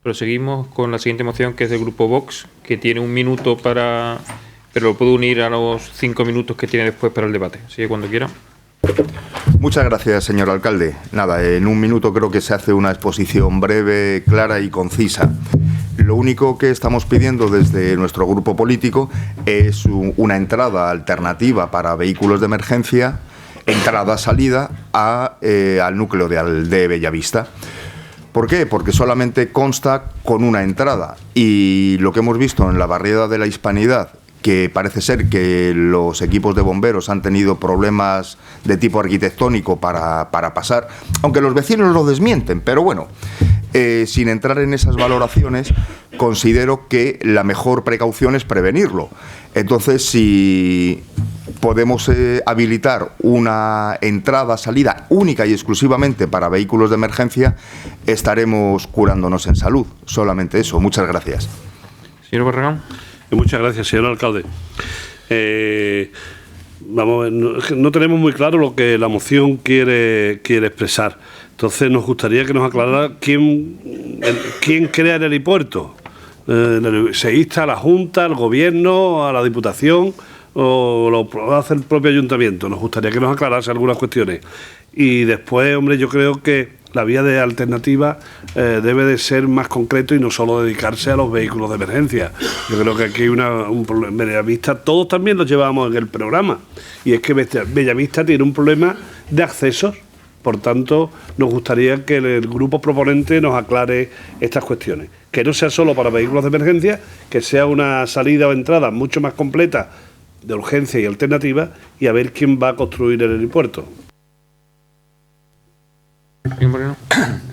Proseguimos con la siguiente moción, que es del Grupo Vox, que tiene 1 minuto para... pero lo puedo unir a los 5 minutos que tiene después para el debate. Así que cuando quiera. Muchas gracias, señor alcalde. Nada, en 1 minuto creo que se hace una exposición breve, clara y concisa. Lo único que estamos pidiendo desde nuestro grupo político es una entrada alternativa para vehículos de emergencia, entrada-salida al núcleo de Bellavista. ¿Por qué? Porque solamente consta con una entrada, y lo que hemos visto en la barriada de la Hispanidad, que parece ser que los equipos de bomberos han tenido problemas de tipo arquitectónico para pasar, aunque los vecinos lo desmienten, pero bueno, sin entrar en esas valoraciones, considero que la mejor precaución es prevenirlo. Entonces, si podemos habilitar una entrada-salida única y exclusivamente para vehículos de emergencia, estaremos curándonos en salud. Solamente eso. Muchas gracias. Señor Barragán. Muchas gracias, señor alcalde. Vamos, no tenemos muy claro lo que la moción quiere expresar. Entonces nos gustaría que nos aclarara quién crea el helipuerto. ¿Se insta a la Junta, al Gobierno, a la Diputación o lo hace el propio Ayuntamiento? Nos gustaría que nos aclarase algunas cuestiones. Y después, hombre, yo creo que la vía de alternativa debe de ser más concreto y no solo dedicarse a los vehículos de emergencia. Yo creo que aquí hay un problema. Bellavista, todos también lo llevamos en el programa, y es que Bellavista tiene un problema de accesos. Por tanto, nos gustaría que el grupo proponente nos aclare estas cuestiones. Que no sea solo para vehículos de emergencia, que sea una salida o entrada mucho más completa de urgencia y alternativa, y a ver quién va a construir el helipuerto.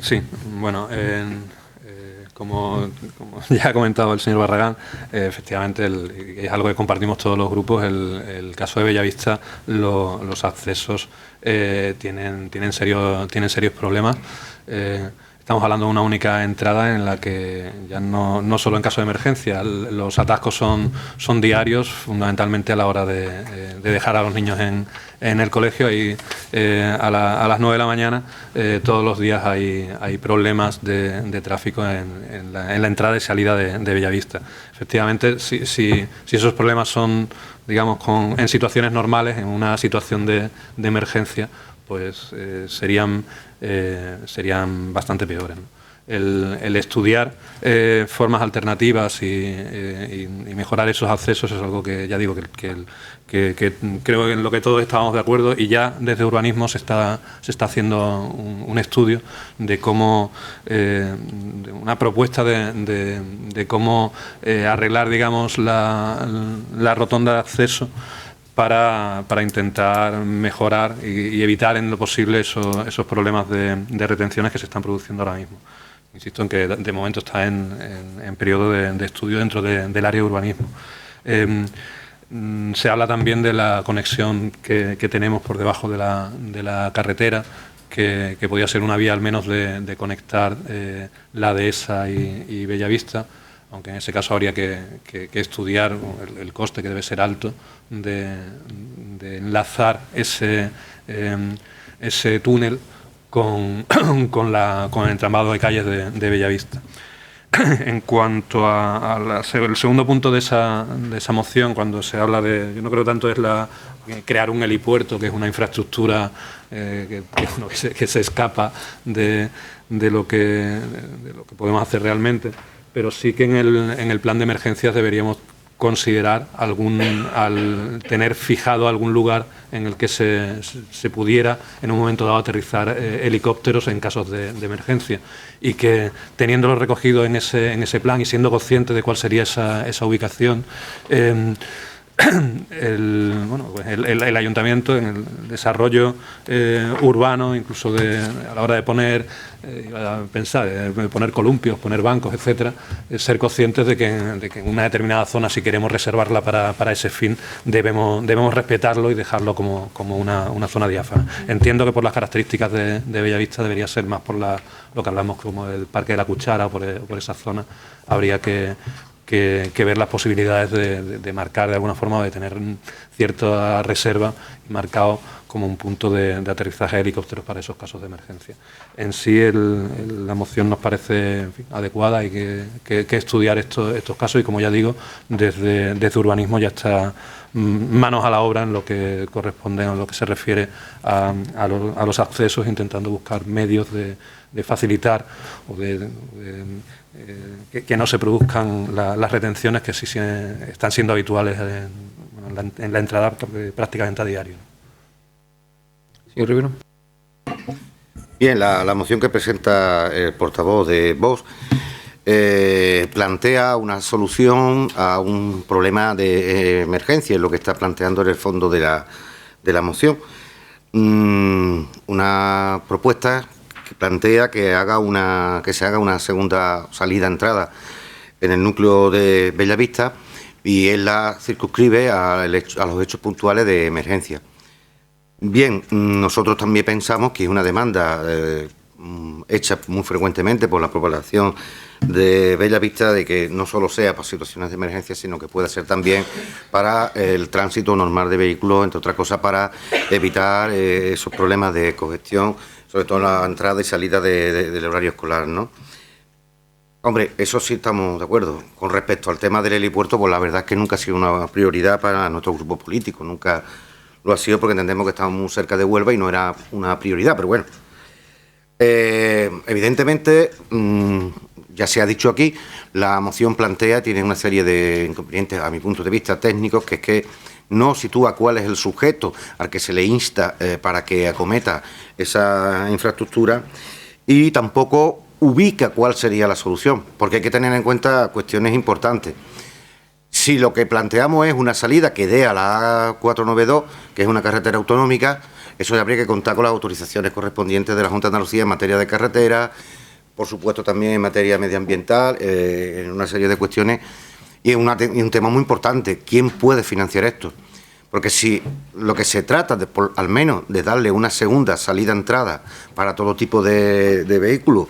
Sí, bueno, como ya ha comentado el señor Barragán, efectivamente es algo que compartimos todos los grupos. El caso de Bellavista, los accesos tienen serios problemas. Estamos hablando de una única entrada en la que ya no solo en caso de emergencia, los atascos son diarios, fundamentalmente a la hora de dejar a los niños en el colegio, y a las 9 de la mañana todos los días hay problemas de tráfico en la entrada y salida de Bellavista. Efectivamente, si esos problemas son, digamos, en situaciones normales, en una situación de emergencia, pues serían bastante peores, ¿no? El estudiar formas alternativas y mejorar esos accesos es algo que, ya digo, que creo que en lo que todos estábamos de acuerdo, y ya desde urbanismo se está haciendo un estudio de cómo, una propuesta de cómo arreglar, digamos, la rotonda de acceso para intentar mejorar y evitar en lo posible esos problemas de retenciones que se están produciendo ahora mismo. Insisto en que de momento está en periodo de estudio dentro del área de urbanismo. Se habla también de la conexión que tenemos por debajo de la carretera, que podría ser una vía al menos de conectar la Dehesa y Bellavista, aunque en ese caso habría que estudiar el coste, que debe ser alto, de enlazar ese túnel con el entramado de calles de Bellavista. En cuanto al segundo punto de esa moción, cuando se habla yo no creo tanto es crear un helipuerto, que es una infraestructura que se escapa de lo que podemos hacer realmente, pero sí que en el plan de emergencias deberíamos considerar al tener fijado algún lugar en el que se pudiera en un momento dado aterrizar helicópteros en casos de emergencia, y que teniéndolo recogido en ese plan y siendo consciente de cuál sería esa ubicación, el ayuntamiento en el desarrollo urbano, incluso a la hora de poner poner columpios, poner bancos, etcétera, ser conscientes de que en una determinada zona, si queremos reservarla para ese fin, debemos respetarlo y dejarlo como una zona diáfana. Entiendo que por las características de Bellavista debería ser más por lo que hablamos como el Parque de la Cuchara, o por esa zona habría que que ver las posibilidades de marcar de alguna forma, o de tener cierta reserva marcado como un punto de aterrizaje de helicópteros para esos casos de emergencia. En sí, la moción nos parece, en fin, adecuada. Hay que estudiar estos casos y, como ya digo, desde urbanismo ya está manos a la obra en lo que corresponde, en lo que se refiere a los accesos, intentando buscar medios de facilitar o que no se produzcan las retenciones que sí están siendo habituales en la entrada prácticamente a diario. Señor Rivero. Bien, la moción que presenta el portavoz de Vox plantea una solución a un problema de emergencia, es lo que está planteando en el fondo de la moción. Una propuesta que plantea que se haga una segunda salida-entrada en el núcleo de Bellavista, y él la circunscribe a los hechos puntuales de emergencia. Bien, nosotros también pensamos que es una demanda hecha muy frecuentemente por la población de Bellavista, de que no solo sea para situaciones de emergencia, sino que pueda ser también para el tránsito normal de vehículos, entre otras cosas para evitar esos problemas de congestión, sobre todo en la entrada y salida del horario escolar, ¿no? Hombre, eso sí estamos de acuerdo. Con respecto al tema del helipuerto, pues la verdad es que nunca ha sido una prioridad para nuestro grupo político, nunca lo ha sido, porque entendemos que estamos muy cerca de Huelva y no era una prioridad, pero bueno. Evidentemente, ya se ha dicho aquí, la moción tiene una serie de inconvenientes, a mi punto de vista, técnicos, que es que no sitúa cuál es el sujeto al que se le insta para que acometa esa infraestructura, y tampoco ubica cuál sería la solución, porque hay que tener en cuenta cuestiones importantes. Si lo que planteamos es una salida que dé a la A492, que es una carretera autonómica, eso ya habría que contar con las autorizaciones correspondientes de la Junta de Andalucía en materia de carretera, por supuesto también en materia medioambiental, en una serie de cuestiones, y un tema muy importante: ¿quién puede financiar esto? Porque si lo que se trata, al menos, de darle una segunda salida-entrada para todo tipo de vehículos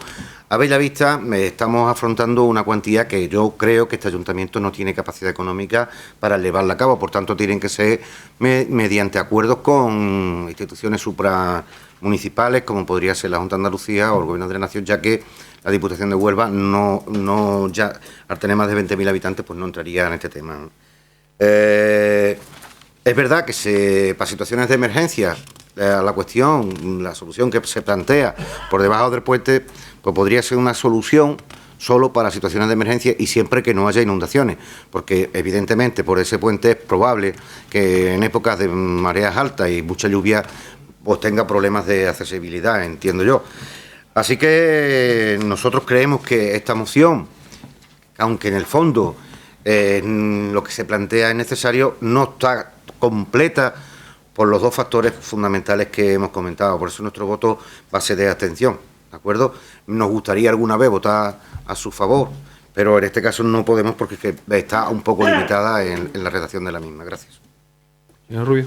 a Bellavista, estamos afrontando una cuantía que yo creo que este ayuntamiento no tiene capacidad económica para llevarla a cabo. Por tanto, tienen que ser mediante acuerdos con instituciones supramunicipales, como podría ser la Junta de Andalucía o el Gobierno de la Nación, ya que la Diputación de Huelva ya al tener más de 20.000 habitantes, pues no entraría en este tema, ¿no? Es verdad que para situaciones de emergencia, la solución que se plantea por debajo del puente, pues podría ser una solución solo para situaciones de emergencia y siempre que no haya inundaciones, porque evidentemente por ese puente es probable que en épocas de mareas altas y mucha lluvia pues tenga problemas de accesibilidad, entiendo yo. Así que nosotros creemos que esta moción, aunque en el fondo lo que se plantea es necesario, no está completa por los dos factores fundamentales que hemos comentado. Por eso nuestro voto va a ser de abstención, ¿de acuerdo? Nos gustaría alguna vez votar a su favor, pero en este caso no podemos, porque es que está un poco limitada en la redacción de la misma. Gracias. Señor Rubio.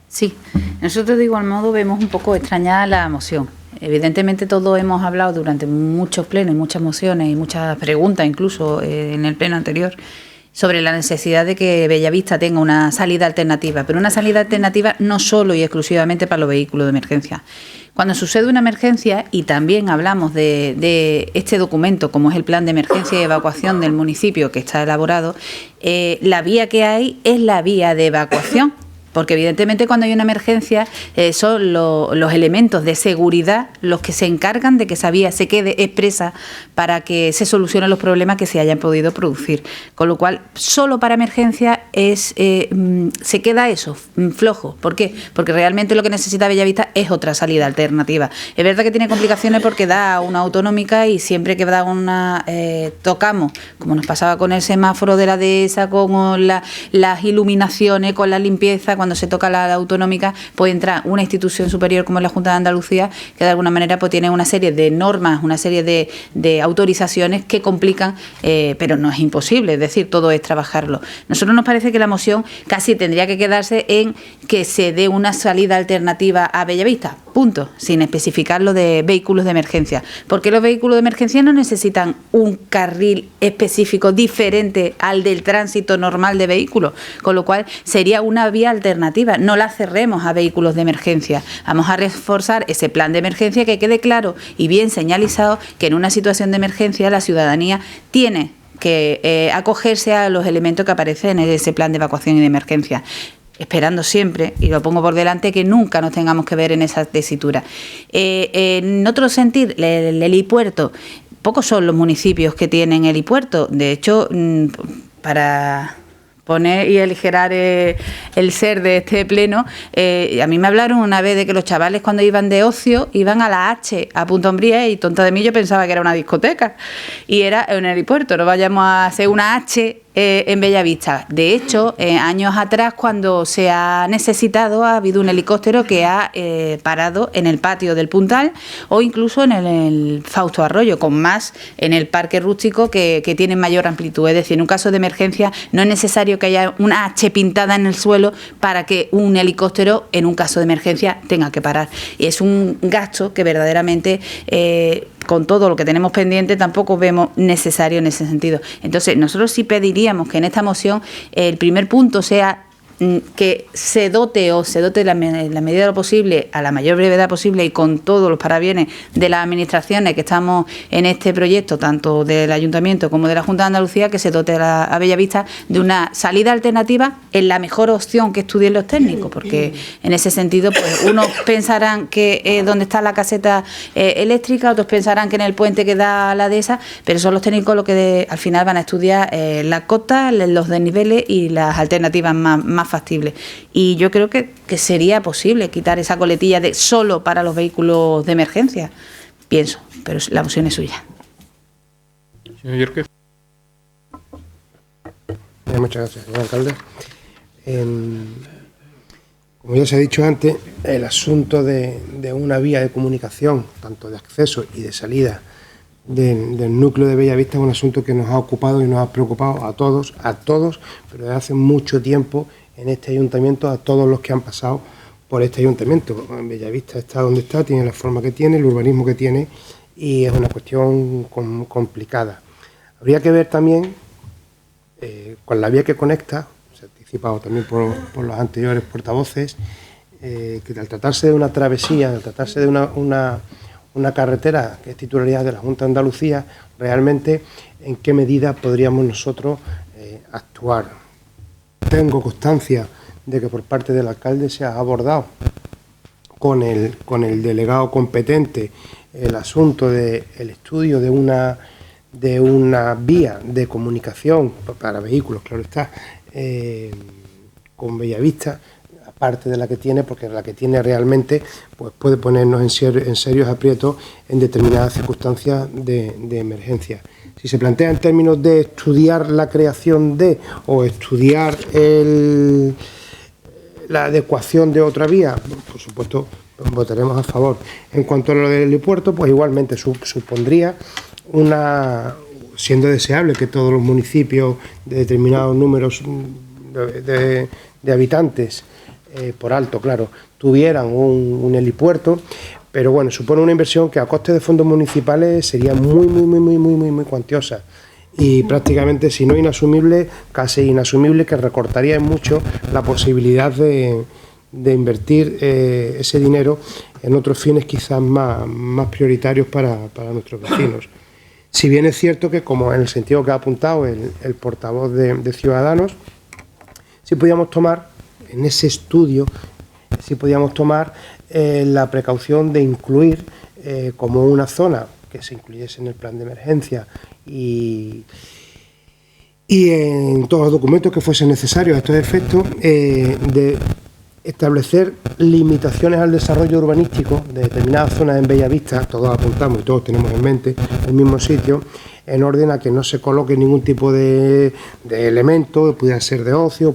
Sí, nosotros de igual modo vemos un poco extrañada la moción. Evidentemente todos hemos hablado durante muchos plenos, muchas mociones y muchas preguntas, incluso en el pleno anterior, sobre la necesidad de que Bellavista tenga una salida alternativa, pero una salida alternativa no solo y exclusivamente para los vehículos de emergencia. Cuando sucede una emergencia, y también hablamos de este documento, como es el plan de emergencia y evacuación del municipio que está elaborado, la vía que hay es la vía de evacuación. Porque evidentemente cuando hay una emergencia son los elementos de seguridad los que se encargan de que esa vía se quede expresa para que se solucionen los problemas que se hayan podido producir. Con lo cual, solo para emergencia se queda eso, flojo. ¿Por qué? Porque realmente lo que necesita Bellavista es otra salida alternativa. Es verdad que tiene complicaciones porque da una autonómica, y siempre que da una tocamos, como nos pasaba con el semáforo de la dehesa, con las iluminaciones, con la limpieza, cuando se toca la autonómica, puede entrar una institución superior como es la Junta de Andalucía, que de alguna manera pues tiene una serie de normas, una serie de autorizaciones que complican, pero no es imposible, es decir, todo es trabajarlo. Nosotros nos parece parece que la moción casi tendría que quedarse en que se dé una salida alternativa a Bellavista, punto, sin especificar lo de vehículos de emergencia, porque los vehículos de emergencia no necesitan un carril específico diferente al del tránsito normal de vehículos, con lo cual sería una vía alternativa. No la cerremos a vehículos de emergencia, vamos a reforzar ese plan de emergencia, que quede claro y bien señalizado que en una situación de emergencia la ciudadanía tiene que acogerse a los elementos que aparecen en ese plan de evacuación y de emergencia, esperando siempre, y lo pongo por delante, que nunca nos tengamos que ver en esa tesitura. En otro sentido, el helipuerto, pocos son los municipios que tienen helipuerto. De hecho, para poner y aligerar el ser de este pleno, a mí me hablaron una vez de que los chavales, cuando iban de ocio, iban a la H, a Punta Umbría, y tonta de mí yo pensaba que era una discoteca, y era un helipuerto. No vayamos a hacer una H en Bellavista. De hecho, años atrás, cuando se ha necesitado, ha habido un helicóptero que ha parado en el patio del Puntal, o incluso en el Fausto Arroyo, con más en el parque rústico, que tiene mayor amplitud. Es decir, en un caso de emergencia no es necesario que haya una H pintada en el suelo para que un helicóptero, en un caso de emergencia, tenga que parar. Y es un gasto que verdaderamente, con todo lo que tenemos pendiente, tampoco vemos necesario en ese sentido. Entonces, nosotros sí pediríamos que en esta moción el primer punto sea que se dote en la medida de lo posible, a la mayor brevedad posible, y con todos los parabienes de las administraciones que estamos en este proyecto, tanto del Ayuntamiento como de la Junta de Andalucía, que se dote a Bellavista de una salida alternativa en la mejor opción que estudien los técnicos, porque en ese sentido, pues unos pensarán que donde está la caseta eléctrica, otros pensarán que en el puente que da la dehesa, pero son los técnicos los que al final van a estudiar las cotas, los desniveles y las alternativas más factibles. Y yo creo que sería posible quitar esa coletilla de solo para los vehículos de emergencia, pienso, pero la moción es suya. Señor Yorke. Muchas gracias, señor alcalde. Como ya se ha dicho antes, el asunto de una vía de comunicación, tanto de acceso y de salida del núcleo de Bellavista, es un asunto que nos ha ocupado y nos ha preocupado a todos, pero desde hace mucho tiempo en este ayuntamiento, a todos los que han pasado por este ayuntamiento. Bellavista está donde está, tiene la forma que tiene, el urbanismo que tiene, y es una cuestión complicada. Habría que ver también con la vía que conecta, se ha anticipado también por los anteriores portavoces, que al tratarse de una travesía, al tratarse de una carretera que es titularidad de la Junta de Andalucía, realmente en qué medida podríamos nosotros actuar. Tengo constancia de que por parte del alcalde se ha abordado con el delegado competente el asunto del estudio de una vía de comunicación para vehículos, claro está, con Bellavista, aparte de la que tiene, porque la que tiene realmente pues puede ponernos en serios aprietos en determinadas circunstancias de emergencia. Si se plantea en términos de estudiar la creación de o estudiar la adecuación de otra vía, por supuesto votaremos a favor. En cuanto a lo del helipuerto, pues igualmente supondría siendo deseable que todos los municipios de determinados números de habitantes, por alto, claro, tuvieran un helipuerto, pero bueno, supone una inversión que a coste de fondos municipales sería muy cuantiosa y prácticamente, si no inasumible, casi inasumible, que recortaría en mucho la posibilidad de invertir ese dinero en otros fines quizás más prioritarios para nuestros vecinos. Si bien es cierto que, como en el sentido que ha apuntado el portavoz de Ciudadanos, sí podíamos tomar en ese estudio, la precaución de incluir como una zona que se incluyese en el plan de emergencia y en todos los documentos que fuesen necesarios a estos efectos, de establecer limitaciones al desarrollo urbanístico de determinadas zonas en Bellavista, todos apuntamos y todos tenemos en mente el mismo sitio, en orden a que no se coloque ningún tipo de elemento, que pudiera ser de ocio,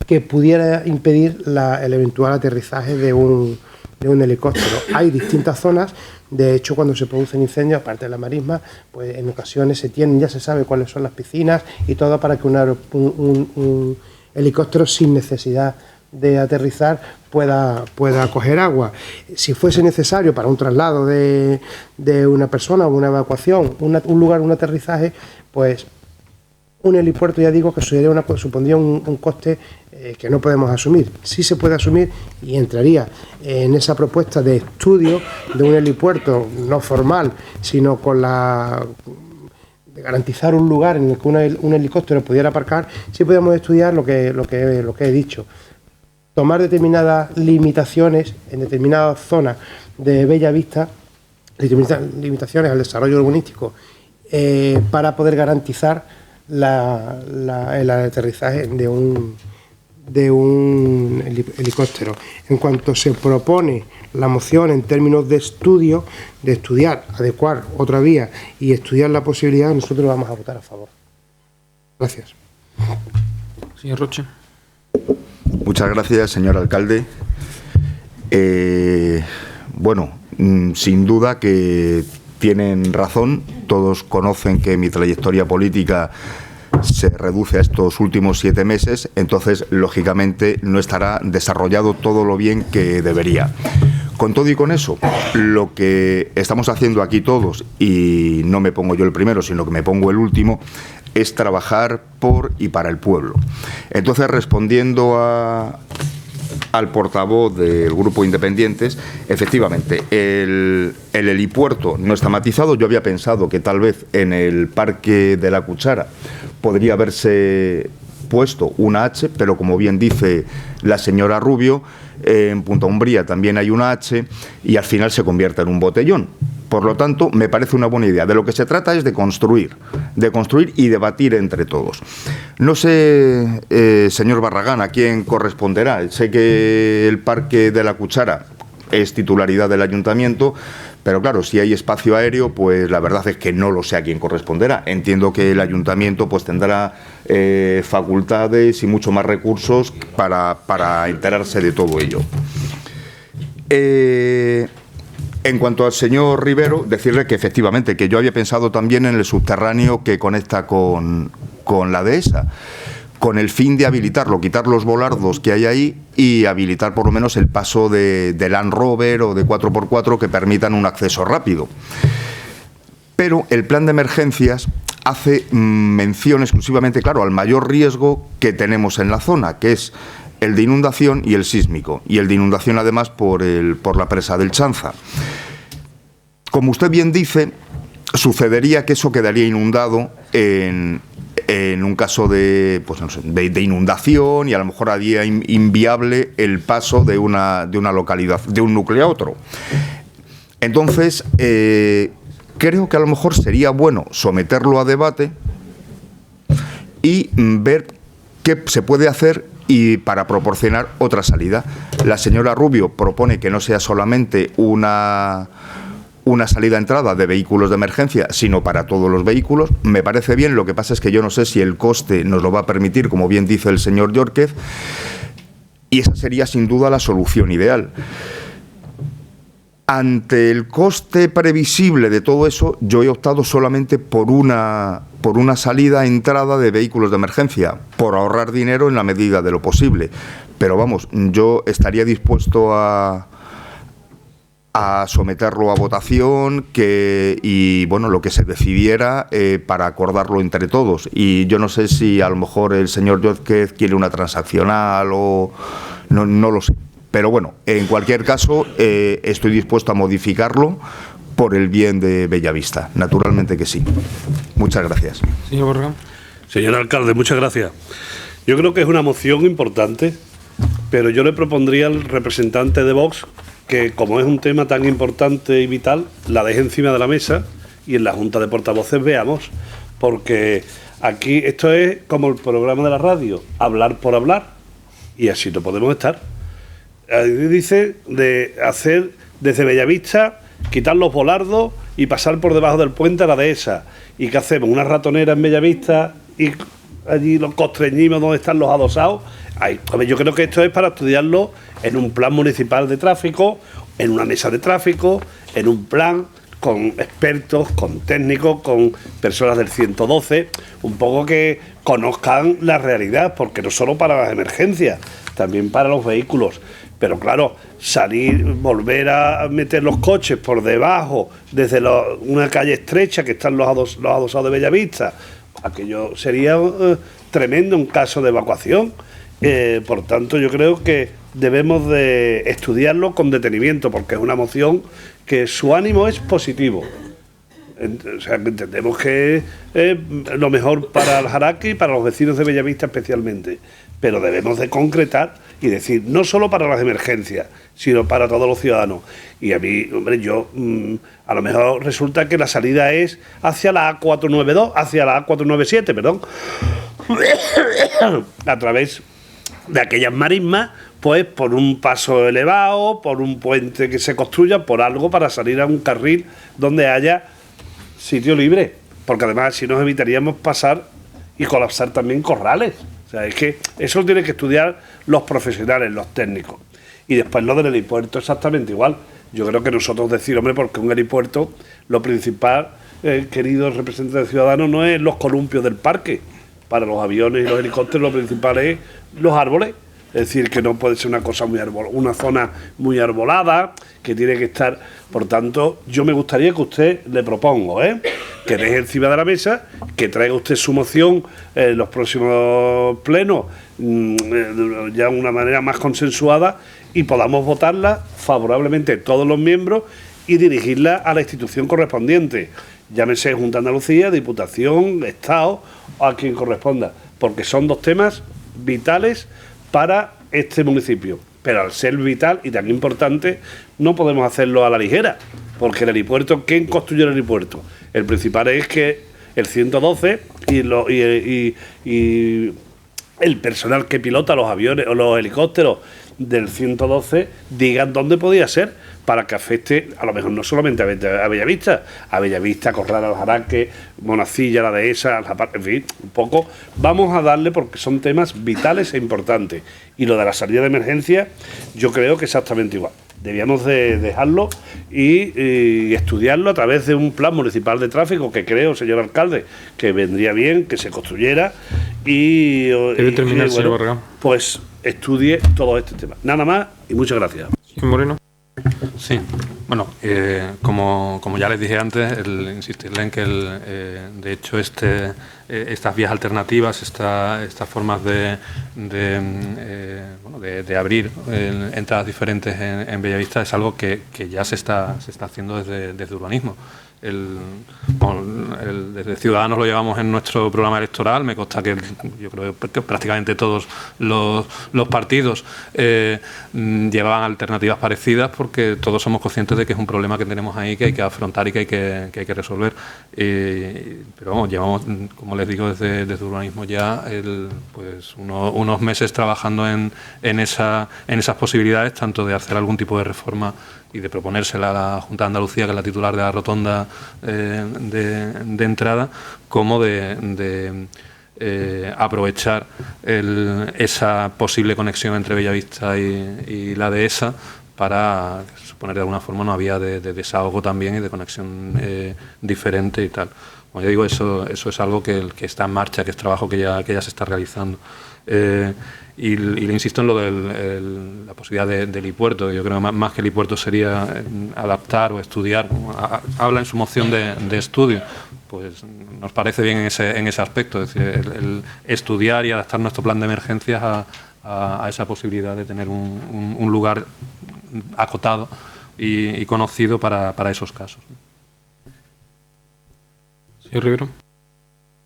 que pudiera impedir el eventual aterrizaje de un de un helicóptero. Hay distintas zonas, de hecho cuando se producen incendios, aparte de la marisma, pues en ocasiones ya se sabe cuáles son las piscinas y todo para que un helicóptero sin necesidad de aterrizar pueda coger agua. Si fuese necesario para un traslado de una persona o una evacuación, un lugar, un aterrizaje, pues un helipuerto, ya digo, que supondría un coste que no podemos asumir. Sí se puede asumir y entraría en esa propuesta de estudio de un helipuerto no formal, sino con de garantizar un lugar en el que un helicóptero pudiera aparcar. Sí podemos estudiar lo que he dicho. Tomar determinadas limitaciones en determinadas zonas de Bellavista, limitaciones al desarrollo urbanístico, para poder garantizar el aterrizaje de un helicóptero. En cuanto se propone la moción en términos de estudio, de estudiar, adecuar otra vía y estudiar la posibilidad, nosotros vamos a votar a favor. Gracias. Señor Roche. Muchas gracias, señor alcalde. Bueno, sin duda que tienen razón. Todos conocen que mi trayectoria política se reduce a estos últimos 7 meses, entonces, lógicamente, no estará desarrollado todo lo bien que debería. Con todo y con eso, lo que estamos haciendo aquí todos, y no me pongo yo el primero, sino que me pongo el último, es trabajar por y para el pueblo. Entonces, respondiendo al portavoz del Grupo Independientes, efectivamente, el helipuerto no está matizado. Yo había pensado que tal vez en el Parque de la Cuchara podría haberse puesto una H, pero como bien dice la señora Rubio, en Punta Umbría también hay una H y al final se convierte en un botellón. Por lo tanto, me parece una buena idea. De lo que se trata es de construir y debatir entre todos. No sé, señor Barragán, a quién corresponderá. Sé que el Parque de la Cuchara es titularidad del ayuntamiento, pero claro, si hay espacio aéreo, pues la verdad es que no lo sé a quién corresponderá. Entiendo que el ayuntamiento pues tendrá facultades y mucho más recursos para enterarse de todo ello. En cuanto al señor Rivero, decirle que efectivamente, que yo había pensado también en el subterráneo que conecta con la dehesa, con el fin de habilitarlo, quitar los volardos que hay ahí y habilitar por lo menos el paso de Land Rover o de 4x4 que permitan un acceso rápido. Pero el plan de emergencias hace mención exclusivamente, claro, al mayor riesgo que tenemos en la zona, que es el de inundación y el sísmico, y el de inundación además por la presa del Chanza. Como usted bien dice, sucedería que eso quedaría inundado en un caso de inundación, y a lo mejor haría inviable el paso de una localidad, de un núcleo a otro. Entonces, creo que a lo mejor sería bueno someterlo a debate y ver qué se puede hacer y para proporcionar otra salida. La señora Rubio propone que no sea solamente una salida-entrada de vehículos de emergencia, sino para todos los vehículos. Me parece bien, lo que pasa es que yo no sé si el coste nos lo va a permitir, como bien dice el señor Yórquez, y esa sería sin duda la solución ideal. Ante el coste previsible de todo eso, yo he optado solamente por una salida-entrada de vehículos de emergencia, por ahorrar dinero en la medida de lo posible. Pero vamos, yo estaría dispuesto a someterlo a votación y bueno, lo que se decidiera para acordarlo entre todos. Y yo no sé si a lo mejor el señor Yórquez quiere una transaccional o no lo sé. Pero bueno, en cualquier caso, estoy dispuesto a modificarlo por el bien de Bellavista. Naturalmente que sí. Muchas gracias. Señor Barragán. Señor alcalde, muchas gracias. Yo creo que es una moción importante, pero yo le propondría al representante de Vox que, como es un tema tan importante y vital, la deje encima de la mesa y en la Junta de Portavoces veamos, porque aquí esto es como el programa de la radio, hablar por hablar, y así no podemos estar. Dice de hacer desde Bellavista, quitar los volardos y pasar por debajo del puente a la dehesa. ¿Y qué hacemos? ¿Una ratonera en Bellavista y allí los constreñimos donde están los adosados? Yo creo que esto es para estudiarlo en un plan municipal de tráfico en una mesa de tráfico, en un plan, con expertos, con técnicos, con personas del 112, un poco que conozcan la realidad, porque no solo para las emergencias, también para los vehículos. Pero claro, volver a meter los coches por debajo, desde una calle estrecha que están los adosados de Bellavista, aquello sería tremendo en caso de evacuación. Por tanto, yo creo que debemos de estudiarlo con detenimiento, porque es una moción que su ánimo es positivo. O sea, que entendemos que es lo mejor para el Jaraqui y para los vecinos de Bellavista especialmente. Pero debemos de concretar y decir, no solo para las emergencias, sino para todos los ciudadanos. Y a mí, hombre, a lo mejor resulta que la salida es hacia la A492, hacia la A497, perdón, a través de aquellas marismas, pues por un paso elevado, por un puente que se construya, por algo para salir a un carril donde haya sitio libre, porque además si nos evitaríamos pasar y colapsar también corrales. O sea, es que eso lo tienen que estudiar los profesionales, los técnicos. Y después lo del helipuerto exactamente igual. Yo creo que nosotros decir, hombre, porque un helipuerto, lo principal, queridos representantes ciudadanos, no es los columpios del parque. Para los aviones y los helicópteros lo principal es los árboles. Es decir, que no puede ser una cosa una zona muy arbolada, que tiene que estar. Por tanto, yo me gustaría que usted le propongo, que deje encima de la mesa, que traiga usted su moción en los próximos plenos, ya de una manera más consensuada, y podamos votarla favorablemente todos los miembros y dirigirla a la institución correspondiente. Llámese Junta de Andalucía, Diputación, Estado, o a quien corresponda, porque son dos temas vitales para este municipio. Pero al ser vital y tan importante, no podemos hacerlo a la ligera, porque el helipuerto, ¿quién construye el helipuerto? El principal es que el 112 y el personal que pilota los aviones o los helicópteros del 112 digan dónde podía ser, para que afecte a lo mejor no solamente a Bellavista, Corral, Aljaraque, Monacilla, la Dehesa, en fin, un poco. Vamos a darle, porque son temas vitales e importantes. Y lo de la salida de emergencia, yo creo que exactamente igual. Debíamos de dejarlo y estudiarlo a través de un plan municipal de tráfico, que creo, señor alcalde, que vendría bien que se construyera y terminar, señor Barragán. Pues estudie todo este tema. Nada más y muchas gracias. Señor Moreno. Sí, bueno, como ya les dije antes, insistirle en que de hecho estas vías alternativas, estas formas de abrir entradas diferentes en Bellavista es algo que ya se está haciendo desde urbanismo. Desde Ciudadanos lo llevamos en nuestro programa electoral. Me consta que yo creo que prácticamente todos los partidos llevaban alternativas parecidas, porque todos somos conscientes de que es un problema que tenemos ahí, que hay que afrontar y que hay que resolver. Pero vamos, llevamos, como les digo, desde urbanismo ya pues unos meses trabajando en esas posibilidades, tanto de hacer algún tipo de reforma y de proponérsela a la Junta de Andalucía, que es la titular de la rotonda de entrada, como de aprovechar esa posible conexión entre Bellavista y la Dehesa para suponer de alguna forma una vía de desahogo también y de conexión diferente y tal. Como ya digo, eso es algo que está en marcha, que es trabajo que ya se está realizando. Y le insisto en lo de la posibilidad del helipuerto. Yo creo que más que helipuerto sería adaptar o estudiar. Habla en su moción de estudio. Pues nos parece bien en ese aspecto, es decir, el estudiar y adaptar nuestro plan de emergencias a esa posibilidad de tener un lugar acotado y conocido para esos casos. Señor Rivero.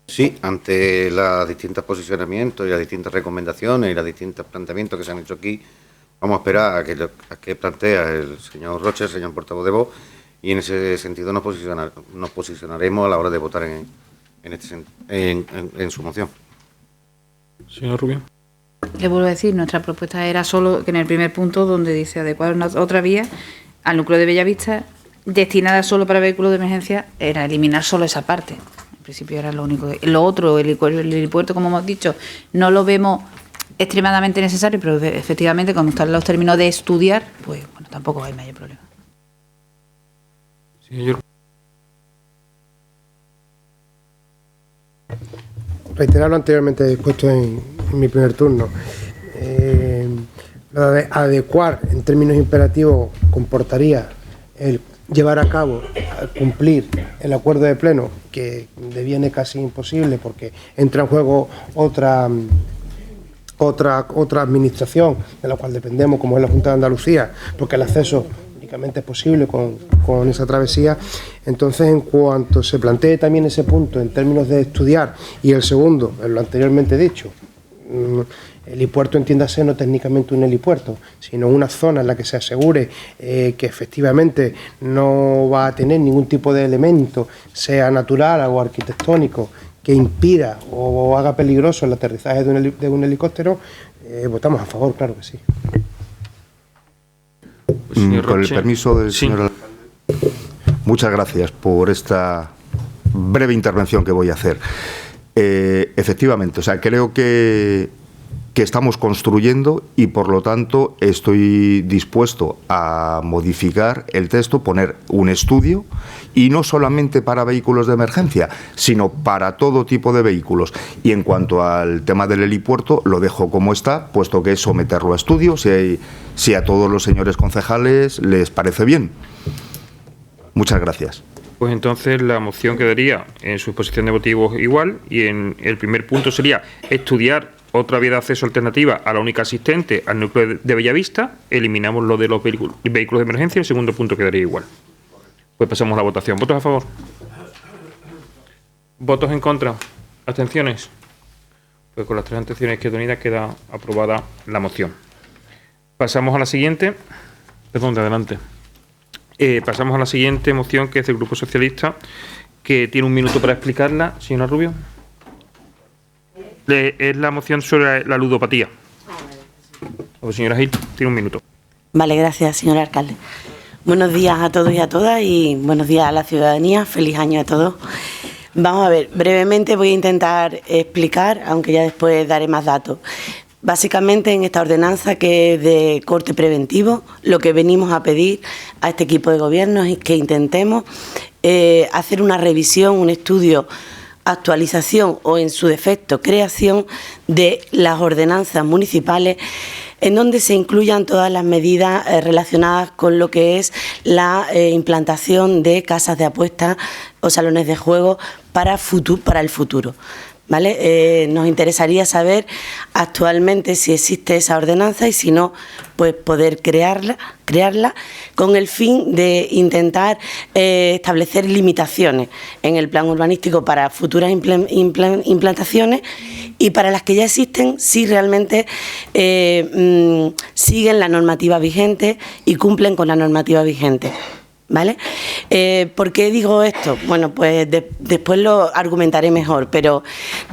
Sí, ante los distintos posicionamientos y las distintas recomendaciones y los distintos planteamientos que se han hecho aquí, vamos a esperar a que plantea el señor Rocha, el señor portavoz de Vox, y en ese sentido nos posicionaremos a la hora de votar en su moción. Señor Rubio. Le vuelvo a decir, nuestra propuesta era solo que en el primer punto, donde dice adecuar otra vía al núcleo de Bellavista, destinada solo para vehículos de emergencia, era eliminar solo esa parte. En principio era lo único. Lo otro, el helipuerto, como hemos dicho, no lo vemos extremadamente necesario, pero efectivamente, como están los términos de estudiar, pues bueno, tampoco hay mayor problema. Señor. Reiterar lo anteriormente expuesto en mi primer turno. Lo de adecuar en términos imperativos comportaría el llevar a cabo, cumplir el acuerdo de pleno, que deviene casi imposible porque entra en juego otra administración de la cual dependemos, como es la Junta de Andalucía, porque el acceso únicamente es posible con esa travesía. Entonces, en cuanto se plantee también ese punto en términos de estudiar, y el segundo, en lo anteriormente dicho, el helipuerto, entiéndase, no técnicamente un helipuerto, sino una zona en la que se asegure que efectivamente no va a tener ningún tipo de elemento, sea natural o arquitectónico, que impida o haga peligroso el aterrizaje de un helicóptero, votamos a favor, claro que sí. Con el permiso del señor alcalde, muchas gracias por esta breve intervención que voy a hacer. Efectivamente, o sea, creo que estamos construyendo y por lo tanto estoy dispuesto a modificar el texto, poner un estudio, y no solamente para vehículos de emergencia, sino para todo tipo de vehículos. Y en cuanto al tema del helipuerto, lo dejo como está, puesto que es someterlo a estudio, si a todos los señores concejales les parece bien. Muchas gracias. Pues entonces la moción quedaría en su exposición de motivos igual, y en el primer punto sería estudiar otra vía de acceso alternativa a la única existente al núcleo de Bellavista. Eliminamos lo de los vehículos de emergencia. El segundo punto quedaría igual. Pues pasamos a la votación. ¿Votos a favor? ¿Votos en contra? ¿Abstenciones? Pues con las 3 abstenciones unidas queda aprobada la moción. Pasamos a la siguiente. Perdón, de adelante. Pasamos a la siguiente moción, que es del Grupo Socialista, que tiene un minuto para explicarla. Señora Rubio. Es la moción sobre la ludopatía. La señora Gil tiene un minuto. Vale, gracias, señor alcalde. Buenos días a todos y a todas, y buenos días a la ciudadanía. Feliz año a todos. Vamos a ver, brevemente voy a intentar explicar, aunque ya después daré más datos. Básicamente, en esta ordenanza, que es de corte preventivo, lo que venimos a pedir a este equipo de gobierno es que intentemos hacer una revisión, un estudio, actualización o, en su defecto, creación de las ordenanzas municipales, en donde se incluyan todas las medidas relacionadas con lo que es la implantación de casas de apuestas o salones de juego para el futuro. ¿Vale? Nos interesaría saber actualmente si existe esa ordenanza, y si no, pues poder crearla con el fin de intentar establecer limitaciones en el plan urbanístico para futuras implantaciones, y para las que ya existen, si realmente siguen la normativa vigente y cumplen con la normativa vigente. ¿Vale? ¿Por qué digo esto? Bueno, pues después lo argumentaré mejor, pero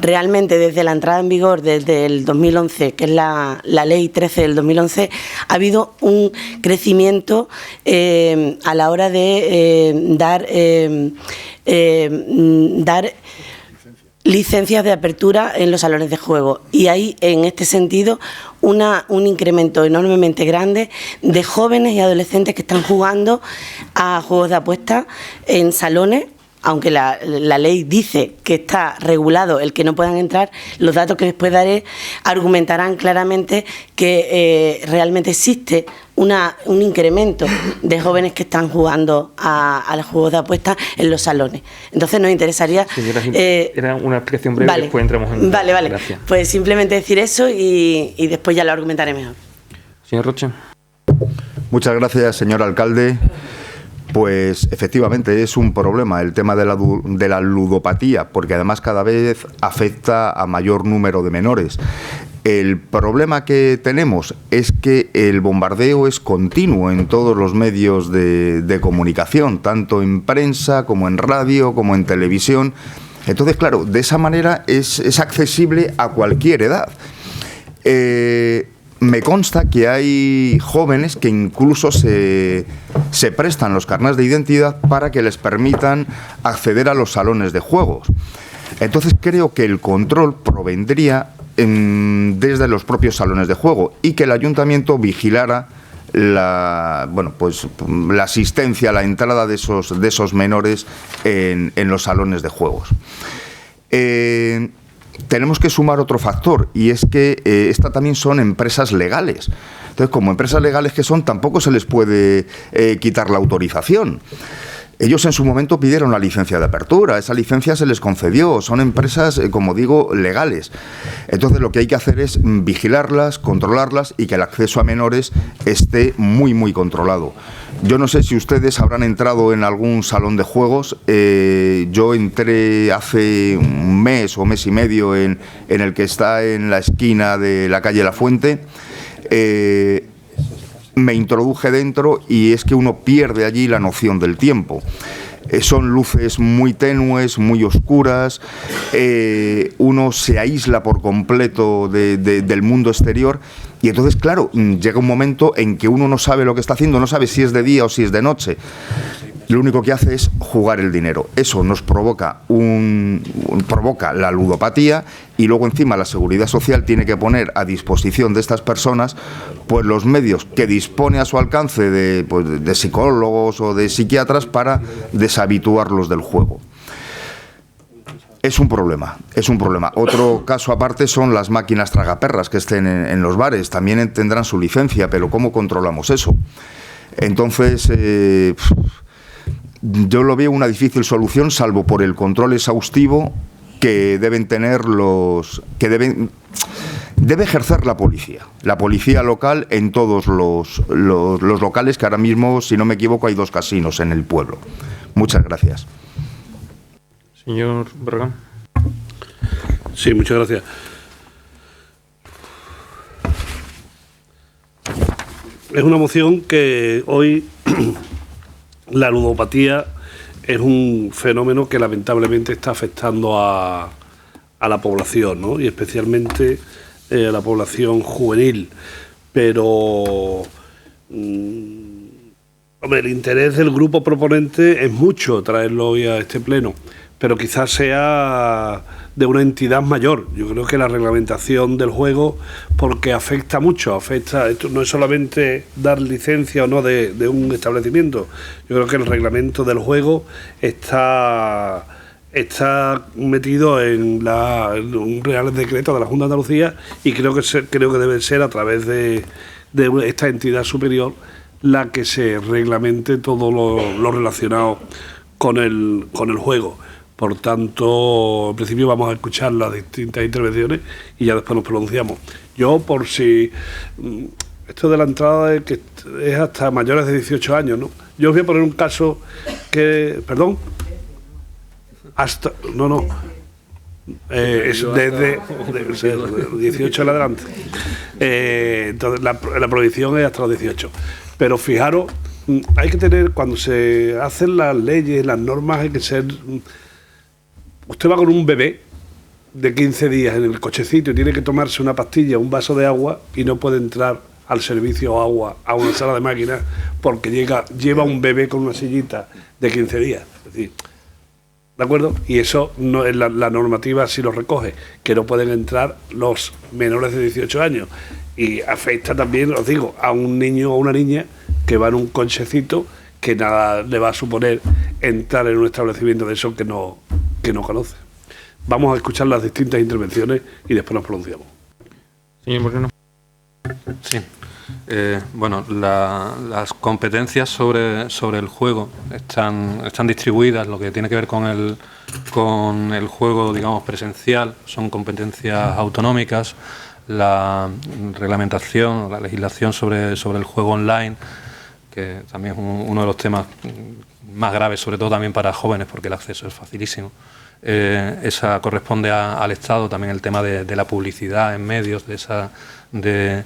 realmente desde la entrada en vigor, desde el 2011, que es la Ley 13 del 2011, ha habido un crecimiento a la hora de dar licencias de apertura en los salones de juego, y hay, en este sentido, un incremento enormemente grande de jóvenes y adolescentes que están jugando a juegos de apuestas en salones. Aunque la ley dice que está regulado el que no puedan entrar, los datos que después daré argumentarán claramente que realmente existe un incremento de jóvenes que están jugando a los juegos de apuestas en los salones. Entonces nos interesaría... Señora, era una explicación breve, vale, después entramos en... Vale. Gracias. Pues simplemente decir eso y después ya lo argumentaré mejor. Señor Roche. Muchas gracias, señor alcalde. Pues efectivamente es un problema el tema de la ludopatía, porque además cada vez afecta a mayor número de menores. El problema que tenemos es que el bombardeo es continuo en todos los medios de comunicación, tanto en prensa como en radio, como en televisión. Entonces, claro, de esa manera es accesible a cualquier edad. Me consta que hay jóvenes que incluso se prestan los carnés de identidad para que les permitan acceder a los salones de juegos. Entonces creo que el control provendría desde los propios salones de juego y que el ayuntamiento vigilara la asistencia, la entrada de esos menores en los salones de juegos. Tenemos que sumar otro factor, y es que estas también son empresas legales. Entonces, como empresas legales que son, tampoco se les puede quitar la autorización. Ellos en su momento pidieron la licencia de apertura, esa licencia se les concedió, son empresas, como digo, legales. Entonces lo que hay que hacer es vigilarlas, controlarlas y que el acceso a menores esté muy, muy controlado. Yo no sé si ustedes habrán entrado en algún salón de juegos. Yo entré hace un mes o mes y medio en el que está en la esquina de la calle La Fuente. Me introduje dentro y es que uno pierde allí la noción del tiempo. Son luces muy tenues, muy oscuras, uno se aísla por completo del mundo exterior y entonces, claro, llega un momento en que uno no sabe lo que está haciendo, no sabe si es de día o si es de noche. Lo único que hace es jugar el dinero. Eso nos provoca la ludopatía y luego encima la Seguridad Social tiene que poner a disposición de estas personas pues los medios que dispone a su alcance de psicólogos o de psiquiatras para deshabituarlos del juego. Es un problema, es un problema. Otro caso aparte son las máquinas tragaperras que estén en los bares. También tendrán su licencia, pero ¿cómo controlamos eso? Entonces, yo lo veo una difícil solución, salvo por el control exhaustivo que deben tener debe ejercer la policía local en todos los locales, que ahora mismo, si no me equivoco, hay 2 casinos en el pueblo. Muchas gracias. Señor Barragán. Sí, muchas gracias. Es una moción que hoy la ludopatía es un fenómeno que lamentablemente está afectando a la población, ¿no? Y especialmente a la población juvenil. Pero el interés del grupo proponente es mucho traerlo hoy a este pleno, pero quizás sea de una entidad mayor. Yo creo que la reglamentación del juego, porque afecta mucho, esto no es solamente dar licencia o no de un establecimiento. Yo creo que el reglamento del juego está metido en un Real Decreto de la Junta de Andalucía y creo que debe ser a través de esta entidad superior la que se reglamente todo lo relacionado con el juego. Por tanto, en principio vamos a escuchar las distintas intervenciones y ya después nos pronunciamos. Yo, por si... Esto de la entrada es hasta mayores de 18 años, ¿no? Yo os voy a poner un caso que... ¿Perdón? Hasta... No. Es desde 18 en adelante. Entonces, la prohibición es hasta los 18. Pero fijaros, hay que tener... Cuando se hacen las leyes, las normas, hay que ser... Usted va con un bebé de 15 días en el cochecito y tiene que tomarse una pastilla, un vaso de agua y no puede entrar al servicio agua, a una sala de máquinas, porque lleva un bebé con una sillita de 15 días. Es decir, ¿de acuerdo? Y eso no es la normativa sí lo recoge, que no pueden entrar los menores de 18 años. Y afecta también, os digo, a un niño o una niña que va en un cochecito que nada le va a suponer entrar en un establecimiento de eso que no conoce. Vamos a escuchar las distintas intervenciones y después nos pronunciamos. Señor Moreno. Sí. Las competencias sobre el juego están distribuidas. Lo que tiene que ver con el juego, digamos, presencial, son competencias autonómicas. La reglamentación, la legislación sobre el juego online, que también es uno de los temas más graves, sobre todo también para jóvenes, porque el acceso es facilísimo. Esa corresponde al Estado. También el tema de la publicidad en medios, de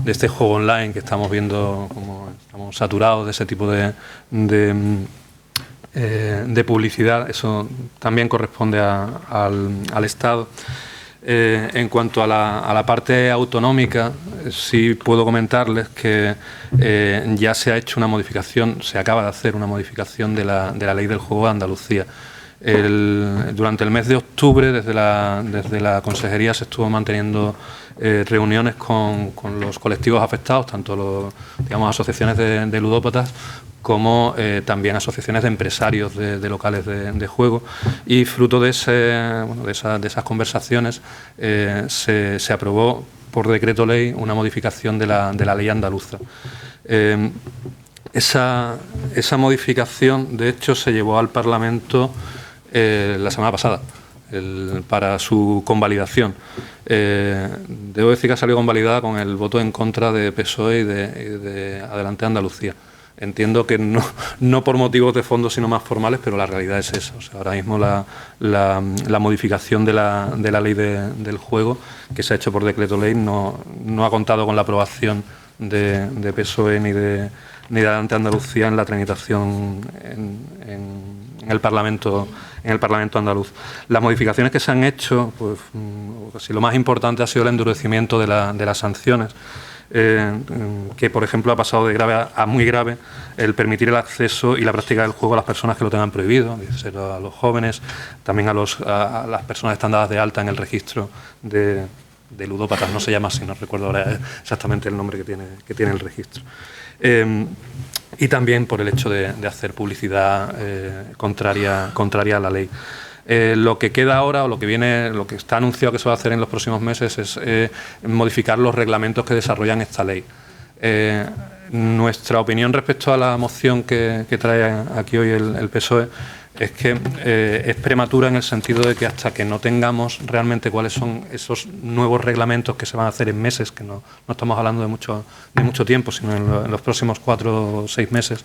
este juego online que estamos viendo, como estamos saturados de ese tipo de publicidad. Eso también corresponde al Estado. En cuanto a la parte autonómica, sí puedo comentarles que ya se ha hecho una modificación, se acaba de hacer una modificación de la ley del juego de Andalucía. Durante el mes de octubre, desde la Consejería se estuvo manteniendo reuniones con los colectivos afectados, tanto asociaciones de ludópatas como también asociaciones de empresarios de locales de juego, y fruto de esas conversaciones se aprobó por decreto ley una modificación de la ley andaluza. Esa modificación, de hecho, se llevó al Parlamento la semana pasada para su convalidación. Debo decir que ha salido convalidada con el voto en contra de PSOE y de Adelante Andalucía. Entiendo que no por motivos de fondo, sino más formales, pero la realidad es esa. O sea, ahora mismo la modificación de la ley del juego, que se ha hecho por decreto ley, no ha contado con la aprobación de PSOE ni de Adelante Andalucía en la tramitación en el Parlamento andaluz. Las modificaciones que se han hecho, pues si lo más importante ha sido el endurecimiento de las sanciones, que por ejemplo ha pasado de grave a muy grave el permitir el acceso y la práctica del juego a las personas que lo tengan prohibido, a los jóvenes, también a las personas que están dadas de alta en el registro de ludópatas, no se llama así, no recuerdo ahora exactamente el nombre que tiene el registro. Y también por el hecho de hacer publicidad contraria a la ley. Lo que queda ahora, o lo que está anunciado que se va a hacer en los próximos meses, es modificar los reglamentos que desarrollan esta ley. Nuestra opinión respecto a la moción que trae aquí hoy el PSOE es que es prematura, en el sentido de que hasta que no tengamos realmente cuáles son esos nuevos reglamentos que se van a hacer en meses, que no estamos hablando de mucho tiempo, sino en los próximos 4 o 6 meses,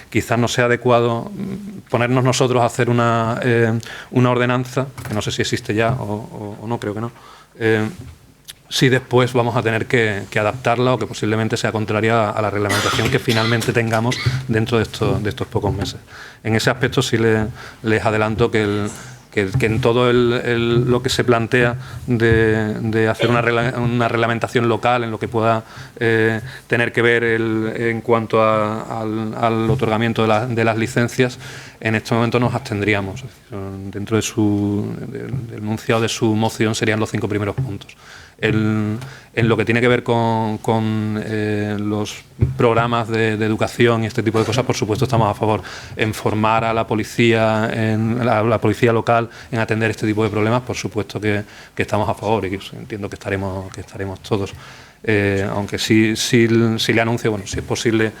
quizás no sea adecuado ponernos nosotros a hacer una ordenanza, que no sé si existe ya o no, creo que no, si después vamos a tener que adaptarla, o que posiblemente sea contraria a la reglamentación que finalmente tengamos dentro de estos pocos meses. En ese aspecto sí les adelanto que en todo lo que se plantea de hacer una reglamentación local en lo que pueda tener que ver en cuanto al otorgamiento de las licencias, en este momento nos abstendríamos. Dentro del enunciado de su moción serían los 5 primeros puntos. En lo que tiene que ver con los programas de educación y este tipo de cosas, por supuesto estamos a favor en formar a la policía, la policía local, en atender este tipo de problemas. Por supuesto que estamos a favor, y entiendo que estaremos todos. Aunque sí le anuncio, bueno, si es posible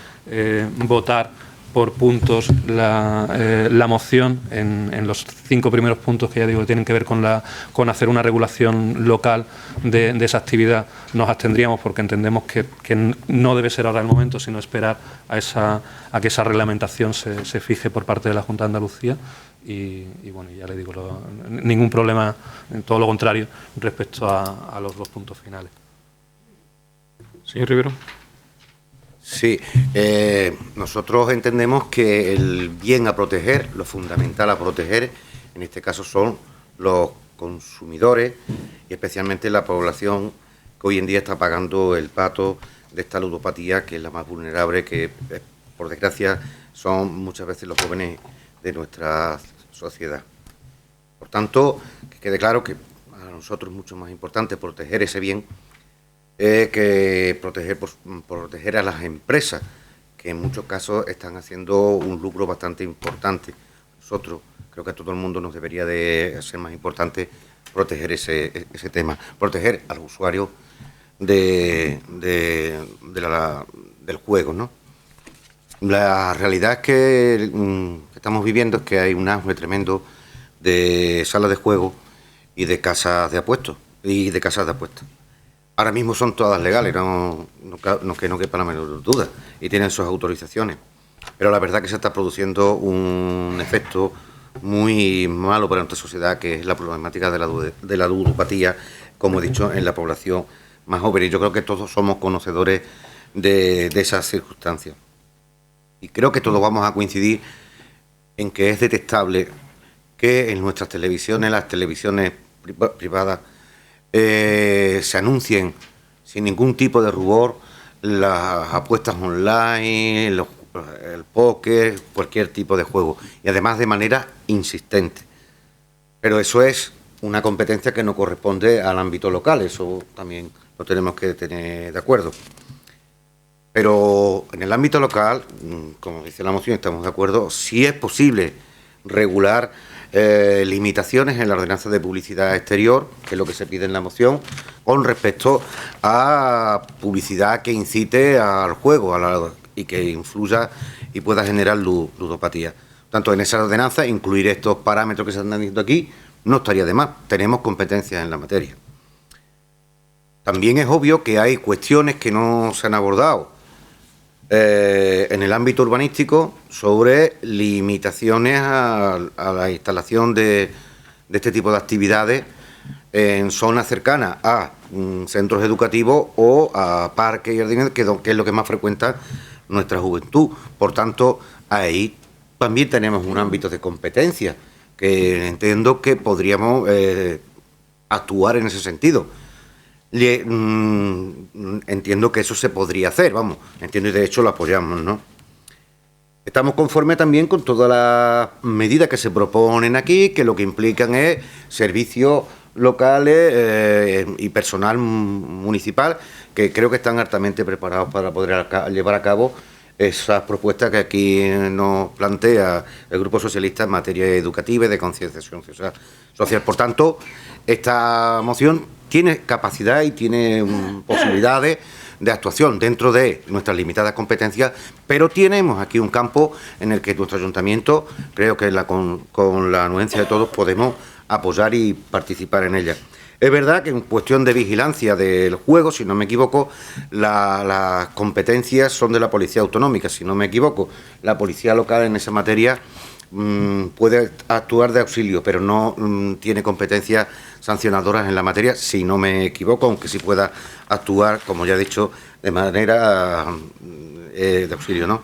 votar por puntos la moción en los 5 primeros puntos, que ya digo que tienen que ver con hacer una regulación local de esa actividad. Nos abstendríamos porque entendemos que no debe ser ahora el momento, sino esperar a que esa reglamentación se fije por parte de la Junta de Andalucía. Y bueno, ya le digo, ningún problema, todo lo contrario, respecto a los 2 puntos finales. Señor Rivero. Sí, nosotros entendemos que el bien a proteger, lo fundamental a proteger, en este caso son los consumidores y especialmente la población que hoy en día está pagando el pato de esta ludopatía, que es la más vulnerable, que por desgracia son muchas veces los jóvenes de nuestra sociedad. Por tanto, que quede claro que a nosotros es mucho más importante proteger ese bien que proteger a las empresas, que en muchos casos están haciendo un lucro bastante importante. Nosotros, creo que a todo el mundo nos debería de ser más importante proteger ese tema, proteger a los usuarios del juego, ¿no? La realidad es que estamos viviendo es que hay un auge tremendo de salas de juego y de casas de apuestos Ahora mismo son todas legales, no quepa la menor duda, y tienen sus autorizaciones. Pero la verdad que se está produciendo un efecto muy malo para nuestra sociedad, que es la problemática de la ludopatía, como he dicho, en la población más joven. Y yo creo que todos somos conocedores de esas circunstancias. Y creo que todos vamos a coincidir en que es detestable que en nuestras televisiones, las televisiones privadas, se anuncien sin ningún tipo de rubor las apuestas online, el póker, cualquier tipo de juego, y además de manera insistente. Pero eso es una competencia que no corresponde al ámbito local, eso también lo tenemos que tener de acuerdo. Pero en el ámbito local, como dice la moción, estamos de acuerdo, sí es posible regular limitaciones en la ordenanza de publicidad exterior, que es lo que se pide en la moción, con respecto a publicidad que incite al juego y que influya y pueda generar ludopatía. Tanto en esa ordenanza, incluir estos parámetros que se están diciendo aquí, no estaría de más. Tenemos competencias en la materia. También es obvio que hay cuestiones que no se han abordado en el ámbito urbanístico sobre limitaciones a la instalación de este tipo de actividades en zonas cercanas a centros educativos o a parques y jardines, que es lo que más frecuenta nuestra juventud. Por tanto, ahí también tenemos un ámbito de competencia que entiendo que podríamos actuar en ese sentido. Entiendo que eso se podría hacer, vamos, entiendo y de hecho lo apoyamos, ¿no? Estamos conformes también con todas las medidas que se proponen aquí, que lo que implican es servicios locales y personal municipal, que creo que están altamente preparados para poder llevar a cabo esas propuestas que aquí nos plantea el Grupo Socialista en materia educativa y de concienciación social. Por tanto, esta moción tiene capacidad y tiene posibilidades de actuación dentro de nuestras limitadas competencias, pero tenemos aquí un campo en el que nuestro ayuntamiento, creo que con la anuencia de todos, podemos apoyar y participar en ella. Es verdad que en cuestión de vigilancia del juego, si no me equivoco, las competencias son de la Policía Autonómica, si no me equivoco. La Policía Local en esa materia puede actuar de auxilio, pero no tiene competencias sancionadoras en la materia, si no me equivoco, aunque sí pueda actuar, como ya he dicho, de manera de auxilio, ¿no?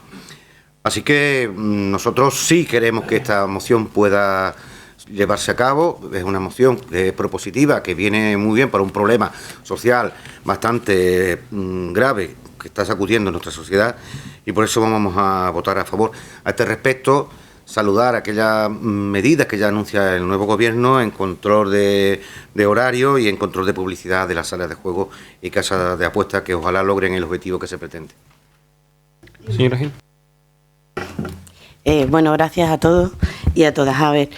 Así que nosotros sí queremos que esta moción pueda llevarse a cabo. Es una moción propositiva que viene muy bien para un problema social bastante grave que está sacudiendo nuestra sociedad, y por eso vamos a votar a favor. A este respecto, saludar aquellas medidas que ya anuncia el nuevo gobierno en control de horario y en control de publicidad de las salas de juego y casas de apuestas, que ojalá logren el objetivo que se pretende. Señora Gil. Bueno, gracias a todos y a todas. A ver,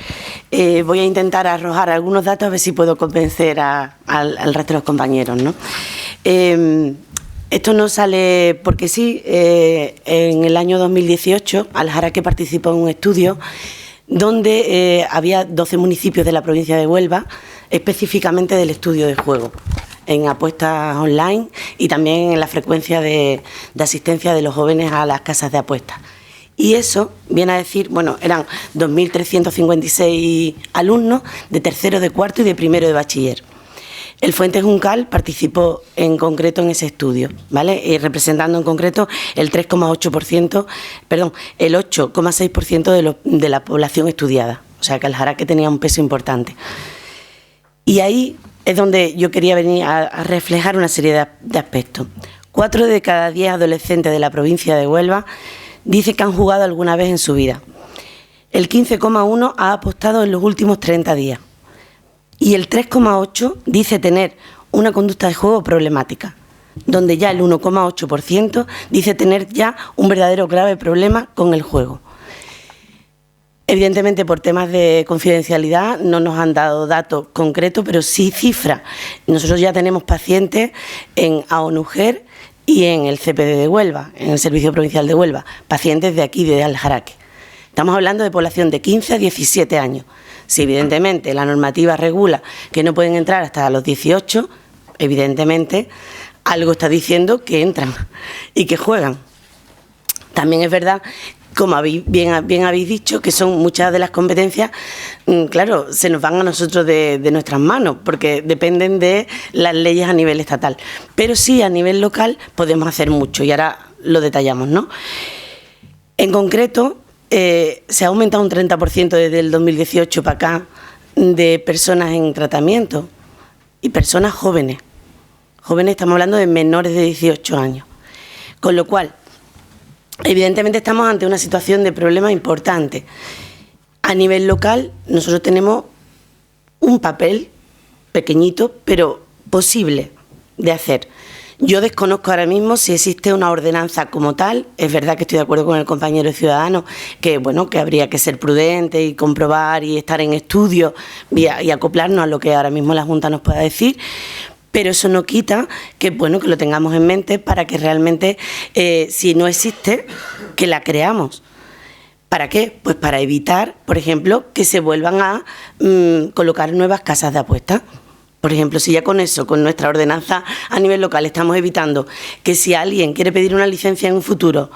voy a intentar arrojar algunos datos a ver si puedo convencer al resto de los compañeros, ¿no? Esto no sale porque sí. En el año 2018, Aljaraque participó en un estudio donde había 12 municipios de la provincia de Huelva, específicamente del estudio de juego, en apuestas online y también en la frecuencia de asistencia de los jóvenes a las casas de apuestas. Y eso viene a decir, bueno, eran 2.356 alumnos de tercero, de cuarto y de primero de bachiller. El Fuentes Juncal participó en concreto en ese estudio, ¿vale? Representando en concreto el 3,8%, perdón, el 8,6% de la población estudiada. O sea que Aljaraque tenía un peso importante. Y ahí es donde yo quería venir a reflejar una serie de aspectos. 4 de cada 10 adolescentes de la provincia de Huelva dice que han jugado alguna vez en su vida. El 15,1% ha apostado en los últimos 30 días. Y el 3,8% dice tener una conducta de juego problemática, donde ya el 1,8% dice tener ya un verdadero grave problema con el juego. Evidentemente, por temas de confidencialidad no nos han dado datos concretos, pero sí cifras. Nosotros ya tenemos pacientes en AONUGER y en el CPD de Huelva, en el Servicio Provincial de Huelva, pacientes de aquí, de Aljaraque. Estamos hablando de población de 15 a 17 años. Si evidentemente la normativa regula que no pueden entrar hasta los 18, evidentemente algo está diciendo que entran y que juegan. También es verdad, como bien habéis dicho, que son muchas de las competencias, claro, se nos van a nosotros de nuestras manos, porque dependen de las leyes a nivel estatal. Pero sí, a nivel local podemos hacer mucho, y ahora lo detallamos, ¿no? En concreto, se ha aumentado un 30% desde el 2018 para acá de personas en tratamiento y personas jóvenes. Jóvenes, estamos hablando de menores de 18 años. Con lo cual, evidentemente estamos ante una situación de problema importante. A nivel local, nosotros tenemos un papel pequeñito, pero posible de hacer. Yo desconozco ahora mismo si existe una ordenanza como tal. Es verdad que estoy de acuerdo con el compañero ciudadano que, bueno, que habría que ser prudente y comprobar y estar en estudio y acoplarnos a lo que ahora mismo la Junta nos pueda decir. Pero eso no quita que, bueno, que lo tengamos en mente para que realmente, si no existe, que la creamos. ¿Para qué? Pues para evitar, por ejemplo, que se vuelvan a colocar nuevas casas de apuestas. Por ejemplo, si ya con eso, con nuestra ordenanza a nivel local, estamos evitando que si alguien quiere pedir una licencia en un futuro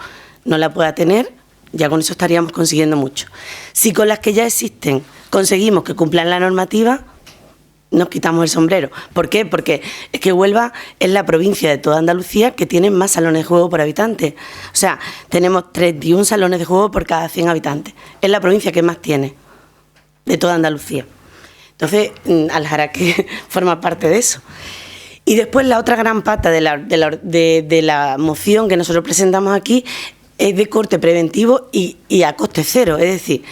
no la pueda tener, ya con eso estaríamos consiguiendo mucho. Si con las que ya existen conseguimos que cumplan la normativa, nos quitamos el sombrero. ¿Por qué? Porque es que Huelva es la provincia de toda Andalucía que tiene más salones de juego por habitante. O sea, tenemos 31 salones de juego por cada 100 habitantes. Es la provincia que más tiene de toda Andalucía. Entonces, Aljaraque forma parte de eso. Y después la otra gran pata de la moción que nosotros presentamos aquí es de corte preventivo y a coste cero. Es decir,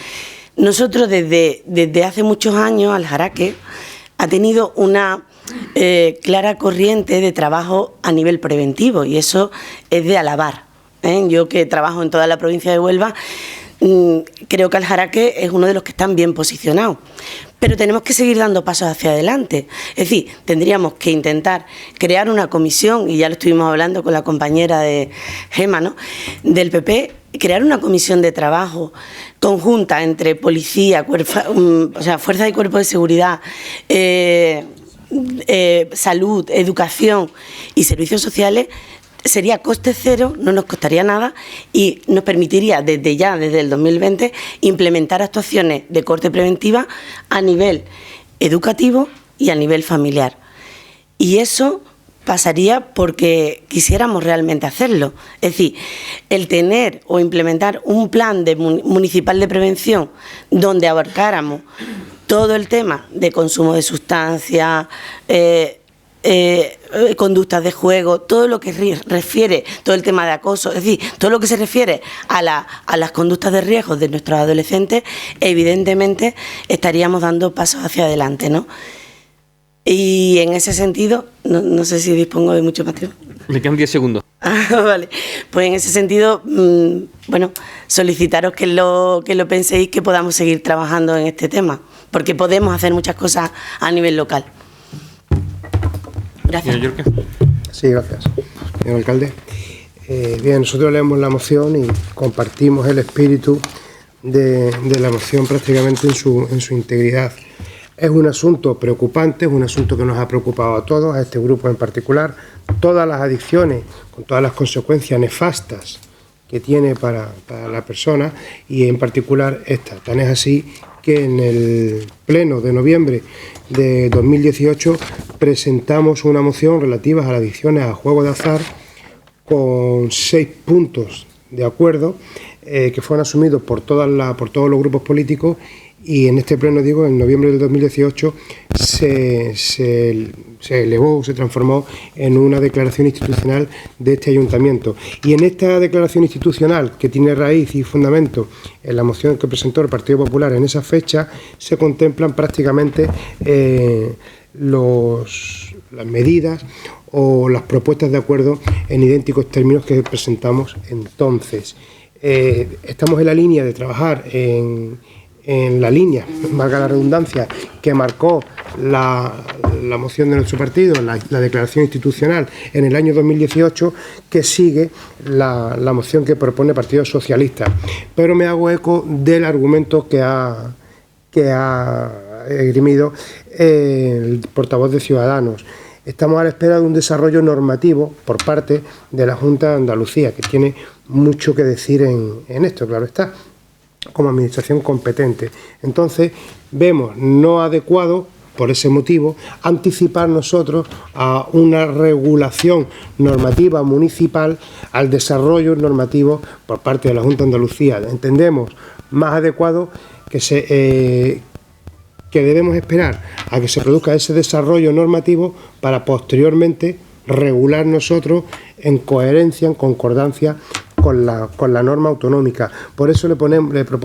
nosotros desde hace muchos años Aljaraque ha tenido una clara corriente de trabajo a nivel preventivo y eso es de alabar. Yo que trabajo en toda la provincia de Huelva, creo que Aljaraque es uno de los que están bien posicionados. Pero tenemos que seguir dando pasos hacia adelante. Es decir, tendríamos que intentar crear una comisión, y ya lo estuvimos hablando con la compañera de Gema, ¿no?, del PP, crear una comisión de trabajo conjunta entre policía, fuerzas y cuerpos de seguridad, salud, educación y servicios sociales. Sería coste cero, no nos costaría nada y nos permitiría desde el 2020, implementar actuaciones de corte preventiva a nivel educativo y a nivel familiar. Y eso pasaría porque quisiéramos realmente hacerlo. Es decir, el tener o implementar un plan municipal de prevención donde abarcáramos todo el tema de consumo de sustancias, conductas de juego, todo lo que refiere, todo el tema de acoso, es decir, todo lo que se refiere a las conductas de riesgo de nuestros adolescentes, evidentemente estaríamos dando pasos hacia adelante, ¿no? Y en ese sentido, no sé si dispongo de mucho más tiempo. Le quedan 10 segundos. Vale, pues en ese sentido, bueno, solicitaros que lo penséis, que podamos seguir trabajando en este tema, porque podemos hacer muchas cosas a nivel local. Gracias. Sí, gracias, señor alcalde. Bien, nosotros leemos la moción y compartimos el espíritu de la moción prácticamente en su integridad. Es un asunto preocupante, es un asunto que nos ha preocupado a todos, a este grupo en particular. Todas las adicciones, con todas las consecuencias nefastas que tiene para la persona y en particular esta. Tan es así que en el pleno de noviembre de 2018 presentamos una moción relativa a las adicciones a juegos de azar con 6 puntos de acuerdo que fueron asumidos por todos los grupos políticos y en este pleno, digo, en noviembre del 2018 se elevó, se transformó en una declaración institucional de este ayuntamiento. Y en esta declaración institucional, que tiene raíz y fundamento en la moción que presentó el Partido Popular en esa fecha, se contemplan prácticamente las medidas o las propuestas de acuerdo en idénticos términos que presentamos entonces. Estamos en la línea de trabajar en la línea, valga la redundancia, que marcó la moción de nuestro partido, la declaración institucional en el año 2018, que sigue la moción que propone el Partido Socialista. Pero me hago eco del argumento que ha esgrimido el portavoz de Ciudadanos. Estamos a la espera de un desarrollo normativo por parte de la Junta de Andalucía, que tiene mucho que decir en esto, claro está, como administración competente. Entonces, vemos no adecuado, por ese motivo, anticipar nosotros a una regulación normativa municipal, al desarrollo normativo por parte de la Junta de Andalucía. Entendemos más adecuado que debemos esperar a que se produzca ese desarrollo normativo para posteriormente regular nosotros en coherencia, en concordancia con la norma autonómica. Por eso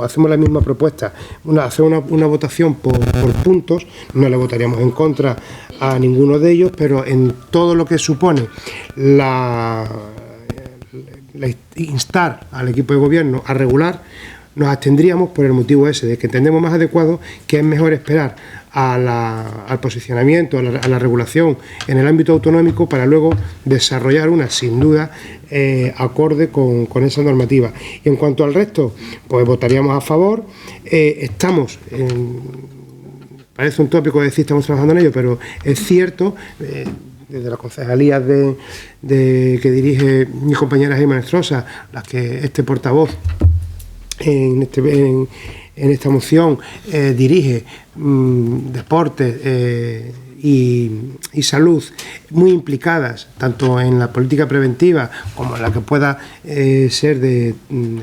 hacemos la misma propuesta, hacer una votación por puntos. No le votaríamos en contra a ninguno de ellos, pero en todo lo que supone instar al equipo de gobierno a regular, nos abstendríamos por el motivo ese, de que entendemos más adecuado que es mejor esperar al posicionamiento, a la regulación en el ámbito autonómico para luego desarrollar una, sin duda, acorde con esa normativa. Y en cuanto al resto, pues votaríamos a favor. Parece un tópico decir estamos trabajando en ello, pero es cierto, desde las concejalías que dirige mi compañera Gemma Nestrosa, las que este portavoz en esta moción dirige, deporte y salud, muy implicadas tanto en la política preventiva como en la que pueda ser de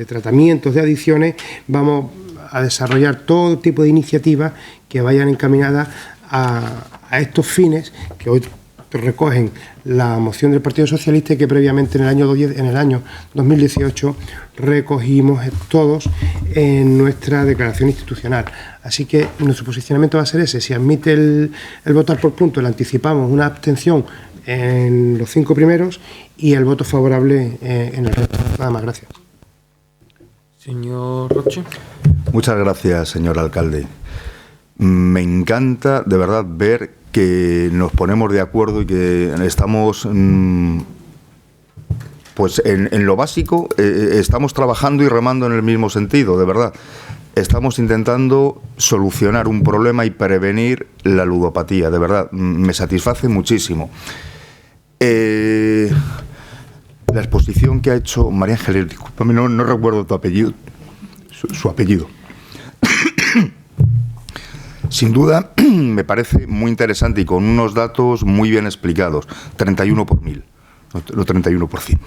tratamientos de adicciones. Vamos a desarrollar todo tipo de iniciativas que vayan encaminadas a estos fines que hoy recogen la moción del Partido Socialista y que previamente en el año 2018 recogimos todos en nuestra declaración institucional. Así que nuestro posicionamiento va a ser ese. Si admite el votar por puntos, le anticipamos una abstención en los 5 primeros y el voto favorable en el resto. Nada más, gracias. Señor Roche. Muchas gracias, señor alcalde. Me encanta, de verdad, ver que nos ponemos de acuerdo y que estamos, pues en lo básico, estamos trabajando y remando en el mismo sentido, de verdad. Estamos intentando solucionar un problema y prevenir la ludopatía, de verdad, me satisface muchísimo. La exposición que ha hecho María Ángeles, discúlpame, no recuerdo tu apellido, su apellido. Sin duda, me parece muy interesante y con unos datos muy bien explicados. 31 por 1000, no 31%.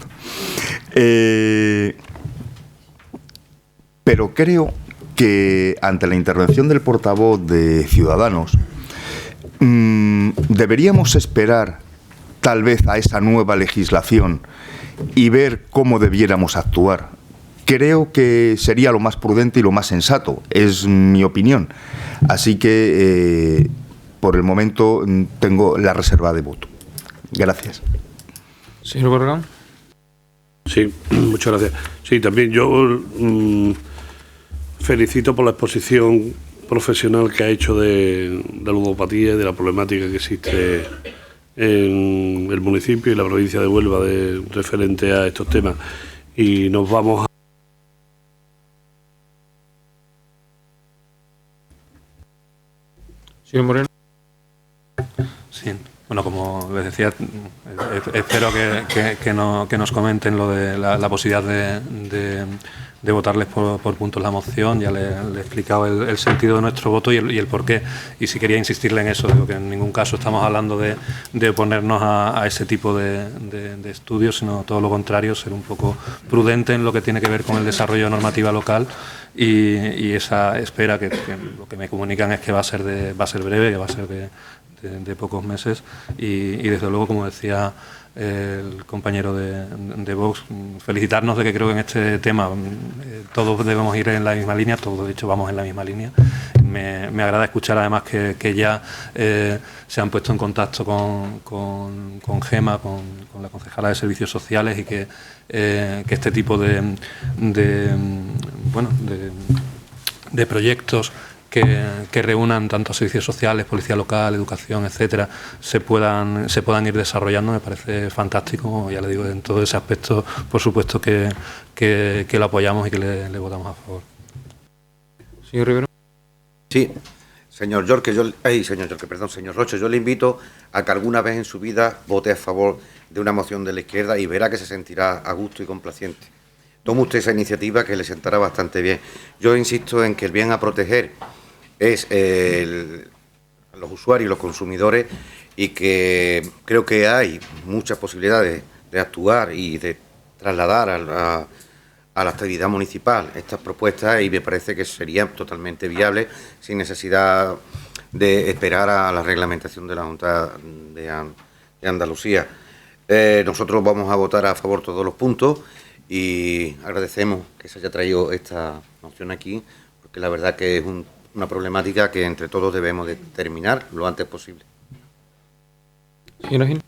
Pero creo que ante la intervención del portavoz de Ciudadanos, deberíamos esperar tal vez a esa nueva legislación y ver cómo debiéramos actuar. Creo que sería lo más prudente y lo más sensato, es mi opinión. Así que, por el momento, tengo la reserva de voto. Gracias. Señor Barragán. Sí, muchas gracias. Sí, también yo felicito por la exposición profesional que ha hecho de la ludopatía y de la problemática que existe en el municipio y la provincia de Huelva referente a estos temas. Y nos vamos a... Señor Moreno. Sí, bueno, como les decía, espero que nos comenten lo de la posibilidad de votarles por puntos la moción. Ya le he explicado el sentido de nuestro voto y el porqué. Y si quería insistirle en eso, digo que en ningún caso estamos hablando de oponernos a ese tipo de estudios, sino todo lo contrario, ser un poco prudente en lo que tiene que ver con el desarrollo de normativa local. Y esa espera que lo que me comunican es que va a ser breve, que va a ser de pocos meses y desde luego, como decía el compañero de Vox, felicitarnos de que creo que en este tema todos debemos ir en la misma línea, todos de hecho vamos en la misma línea. Me agrada escuchar además que ya se han puesto en contacto con Gemma, con la concejala de Servicios Sociales y que este tipo de proyectos que reúnan tanto servicios sociales, policía local, educación, etcétera, se puedan ir desarrollando. Me parece fantástico. Ya le digo, en todo ese aspecto, por supuesto que lo apoyamos y que le votamos a favor. Señor Rivero. Sí, señor Roche, yo le invito a que alguna vez en su vida vote a favor de una moción de la izquierda y verá que se sentirá a gusto y complaciente. Tome usted esa iniciativa que le sentará bastante bien. Yo insisto en que el bien a proteger es los usuarios y los consumidores y que creo que hay muchas posibilidades de actuar y de trasladar a la actividad municipal estas propuestas y me parece que serían totalmente viables sin necesidad de esperar a la reglamentación de la Junta de Andalucía. Nosotros vamos a votar a favor todos los puntos y agradecemos que se haya traído esta moción aquí, porque la verdad que es una problemática que entre todos debemos de terminar lo antes posible. Señora Gil.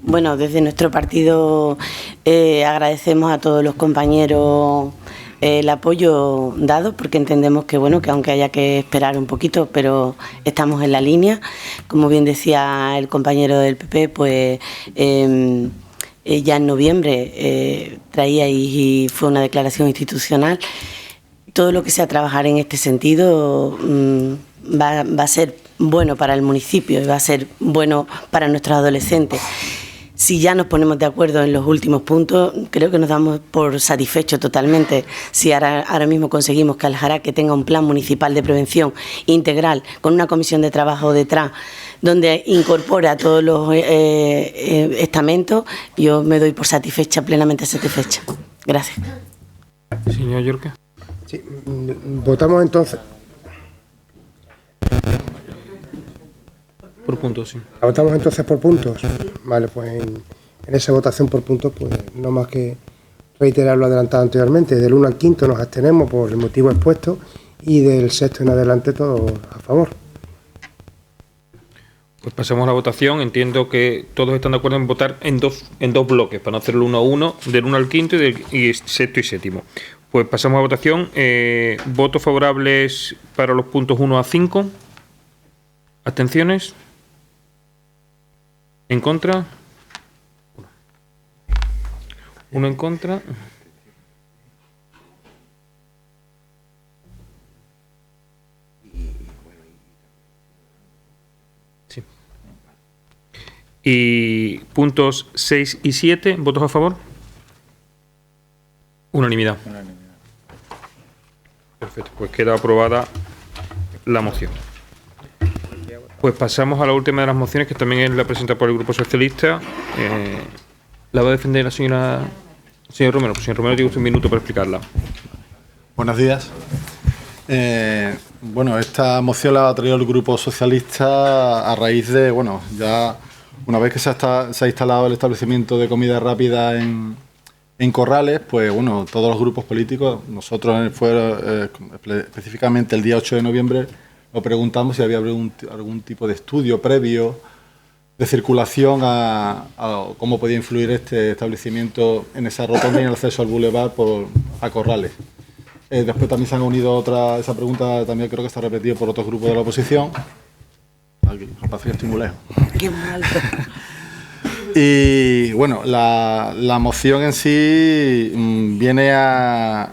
Bueno, desde nuestro partido agradecemos a todos los compañeros el apoyo dado, porque entendemos que bueno, que aunque haya que esperar un poquito, pero estamos en la línea. Como bien decía el compañero del PP, pues ya en noviembre traíais y fue una declaración institucional. Todo lo que sea trabajar en este sentido va a ser bueno para el municipio y va a ser bueno para nuestros adolescentes. Si ya nos ponemos de acuerdo en los últimos puntos, creo que nos damos por satisfechos totalmente. Si ahora mismo conseguimos que Aljaraque tenga un plan municipal de prevención integral con una comisión de trabajo detrás donde incorpora a todos los estamentos, yo me doy por satisfecha, plenamente satisfecha. Gracias. Señor Yorke. Sí, votamos entonces. Por puntos, sí. ¿La votamos entonces por puntos? Vale, pues en esa votación por puntos, pues no más que reiterar lo adelantado anteriormente. Del 1 al 5 nos abstenemos por el motivo expuesto y del 6 en adelante todos a favor. Pues pasemos a la votación. Entiendo que todos están de acuerdo en votar en dos bloques, para no hacerlo 1 a 1, del 1 al 5 y sexto y séptimo. Pues pasamos a votación. ¿Votos favorables para los puntos 1 a 5? ¿Abstenciones? ¿En contra? 1 en contra. Sí. Y puntos 6 y 7, ¿votos a favor? Unanimidad. Perfecto, pues queda aprobada la moción. Pues pasamos a la última de las mociones, que también es la presentada por el Grupo Socialista. La va a defender la señor Romero. Señor Romero, tiene usted un minuto para explicarla. Buenos días. Bueno, esta moción la ha traído el Grupo Socialista a raíz de, bueno, ya una vez que se ha instalado el establecimiento de comida rápida en Corrales, pues bueno, todos los grupos políticos, nosotros específicamente el día 8 de noviembre, nos preguntamos si había algún tipo de estudio previo de circulación a cómo podía influir este establecimiento en esa rotonda y en el acceso al bulevar a Corrales. Después también se han unido esa pregunta también creo que está repetida por otros grupos de la oposición. Aquí, parece que estoy muy lejos. Qué mal. Y bueno, la moción en sí viene a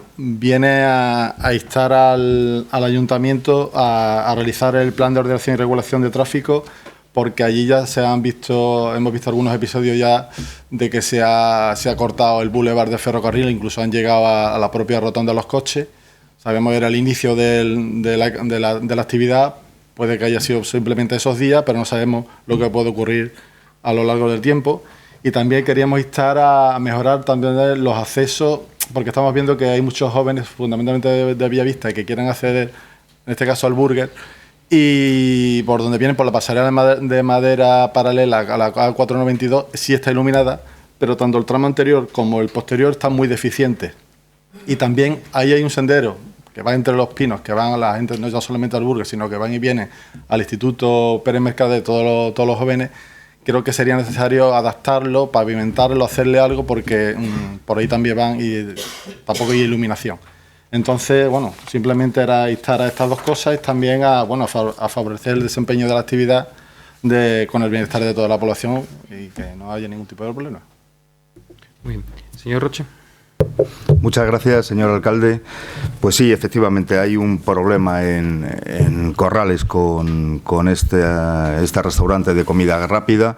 instar al ayuntamiento a realizar el plan de ordenación y regulación de tráfico, porque allí ya hemos visto algunos episodios ya de que se ha cortado el bulevar de ferrocarril, incluso han llegado a la propia rotonda de los coches. Sabemos que era el inicio de la actividad, puede que haya sido simplemente esos días, pero no sabemos lo que puede ocurrir a lo largo del tiempo. Y también queríamos instar a mejorar también los accesos, porque estamos viendo que hay muchos jóvenes, fundamentalmente de Bellavista, que quieren acceder, en este caso al Burger, y por donde vienen, por la pasarela de madera paralela a la A492, sí está iluminada, pero tanto el tramo anterior como el posterior están muy deficientes. Y también ahí hay un sendero que va entre los pinos, que van a la gente, no ya solamente al Burger, sino que van y vienen al Instituto Pérez Mercadé, todos los jóvenes. Creo que sería necesario adaptarlo, pavimentarlo, hacerle algo, porque por ahí también van y tampoco hay iluminación. Entonces, bueno, simplemente era instar a estas dos cosas y también a favorecer el desempeño de la actividad con el bienestar de toda la población y que no haya ningún tipo de problema. Muy bien. Señor Roche. Muchas gracias, señor alcalde. Pues sí, efectivamente hay un problema en Corrales con este restaurante de comida rápida.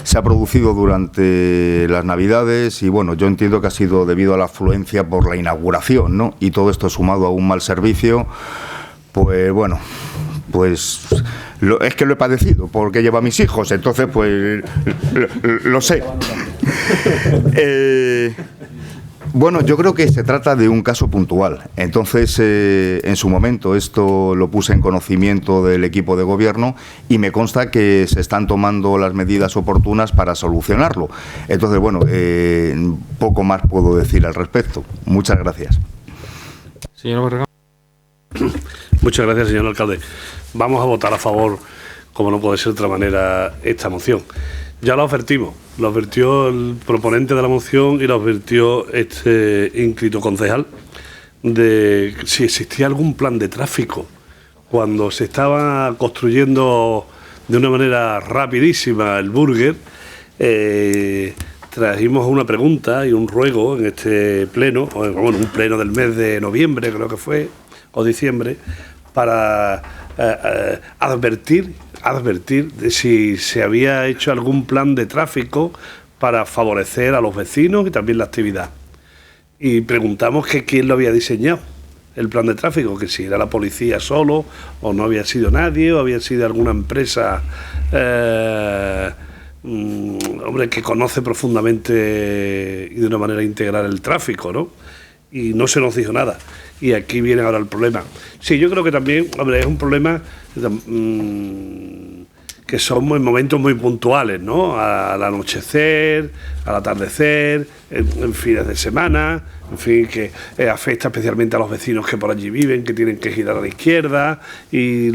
Se ha producido durante las Navidades y bueno, yo entiendo que ha sido debido a la afluencia por la inauguración, ¿no? Y todo esto sumado a un mal servicio, pues bueno, pues es que lo he padecido porque llevo a mis hijos, entonces pues lo sé. Bueno, yo creo que se trata de un caso puntual. Entonces, en su momento, esto lo puse en conocimiento del equipo de gobierno y me consta que se están tomando las medidas oportunas para solucionarlo. Entonces, bueno, poco más puedo decir al respecto. Muchas gracias. Señor Barragán. Muchas gracias, señor alcalde. Vamos a votar a favor, como no puede ser de otra manera, esta moción. Ya lo advertimos, lo advirtió el proponente de la moción y lo advirtió este ínclito concejal de si existía algún plan de tráfico cuando se estaba construyendo de una manera rapidísima el Burger. Trajimos una pregunta y un ruego en este pleno, bueno, un pleno del mes de noviembre creo que fue, o diciembre, para advertir de si se había hecho algún plan de tráfico para favorecer a los vecinos y también la actividad. Y preguntamos que quién lo había diseñado, el plan de tráfico, que si era la policía solo, o no había sido nadie, o había sido alguna empresa que conoce profundamente y de una manera integral el tráfico, ¿no? Y no se nos dijo nada. Y aquí viene ahora el problema. Sí, yo creo que también, es un problema que son en momentos muy puntuales, ¿no? Al anochecer, al atardecer, en fines de semana, en fin, que afecta especialmente a los vecinos que por allí viven, que tienen que girar a la izquierda. Y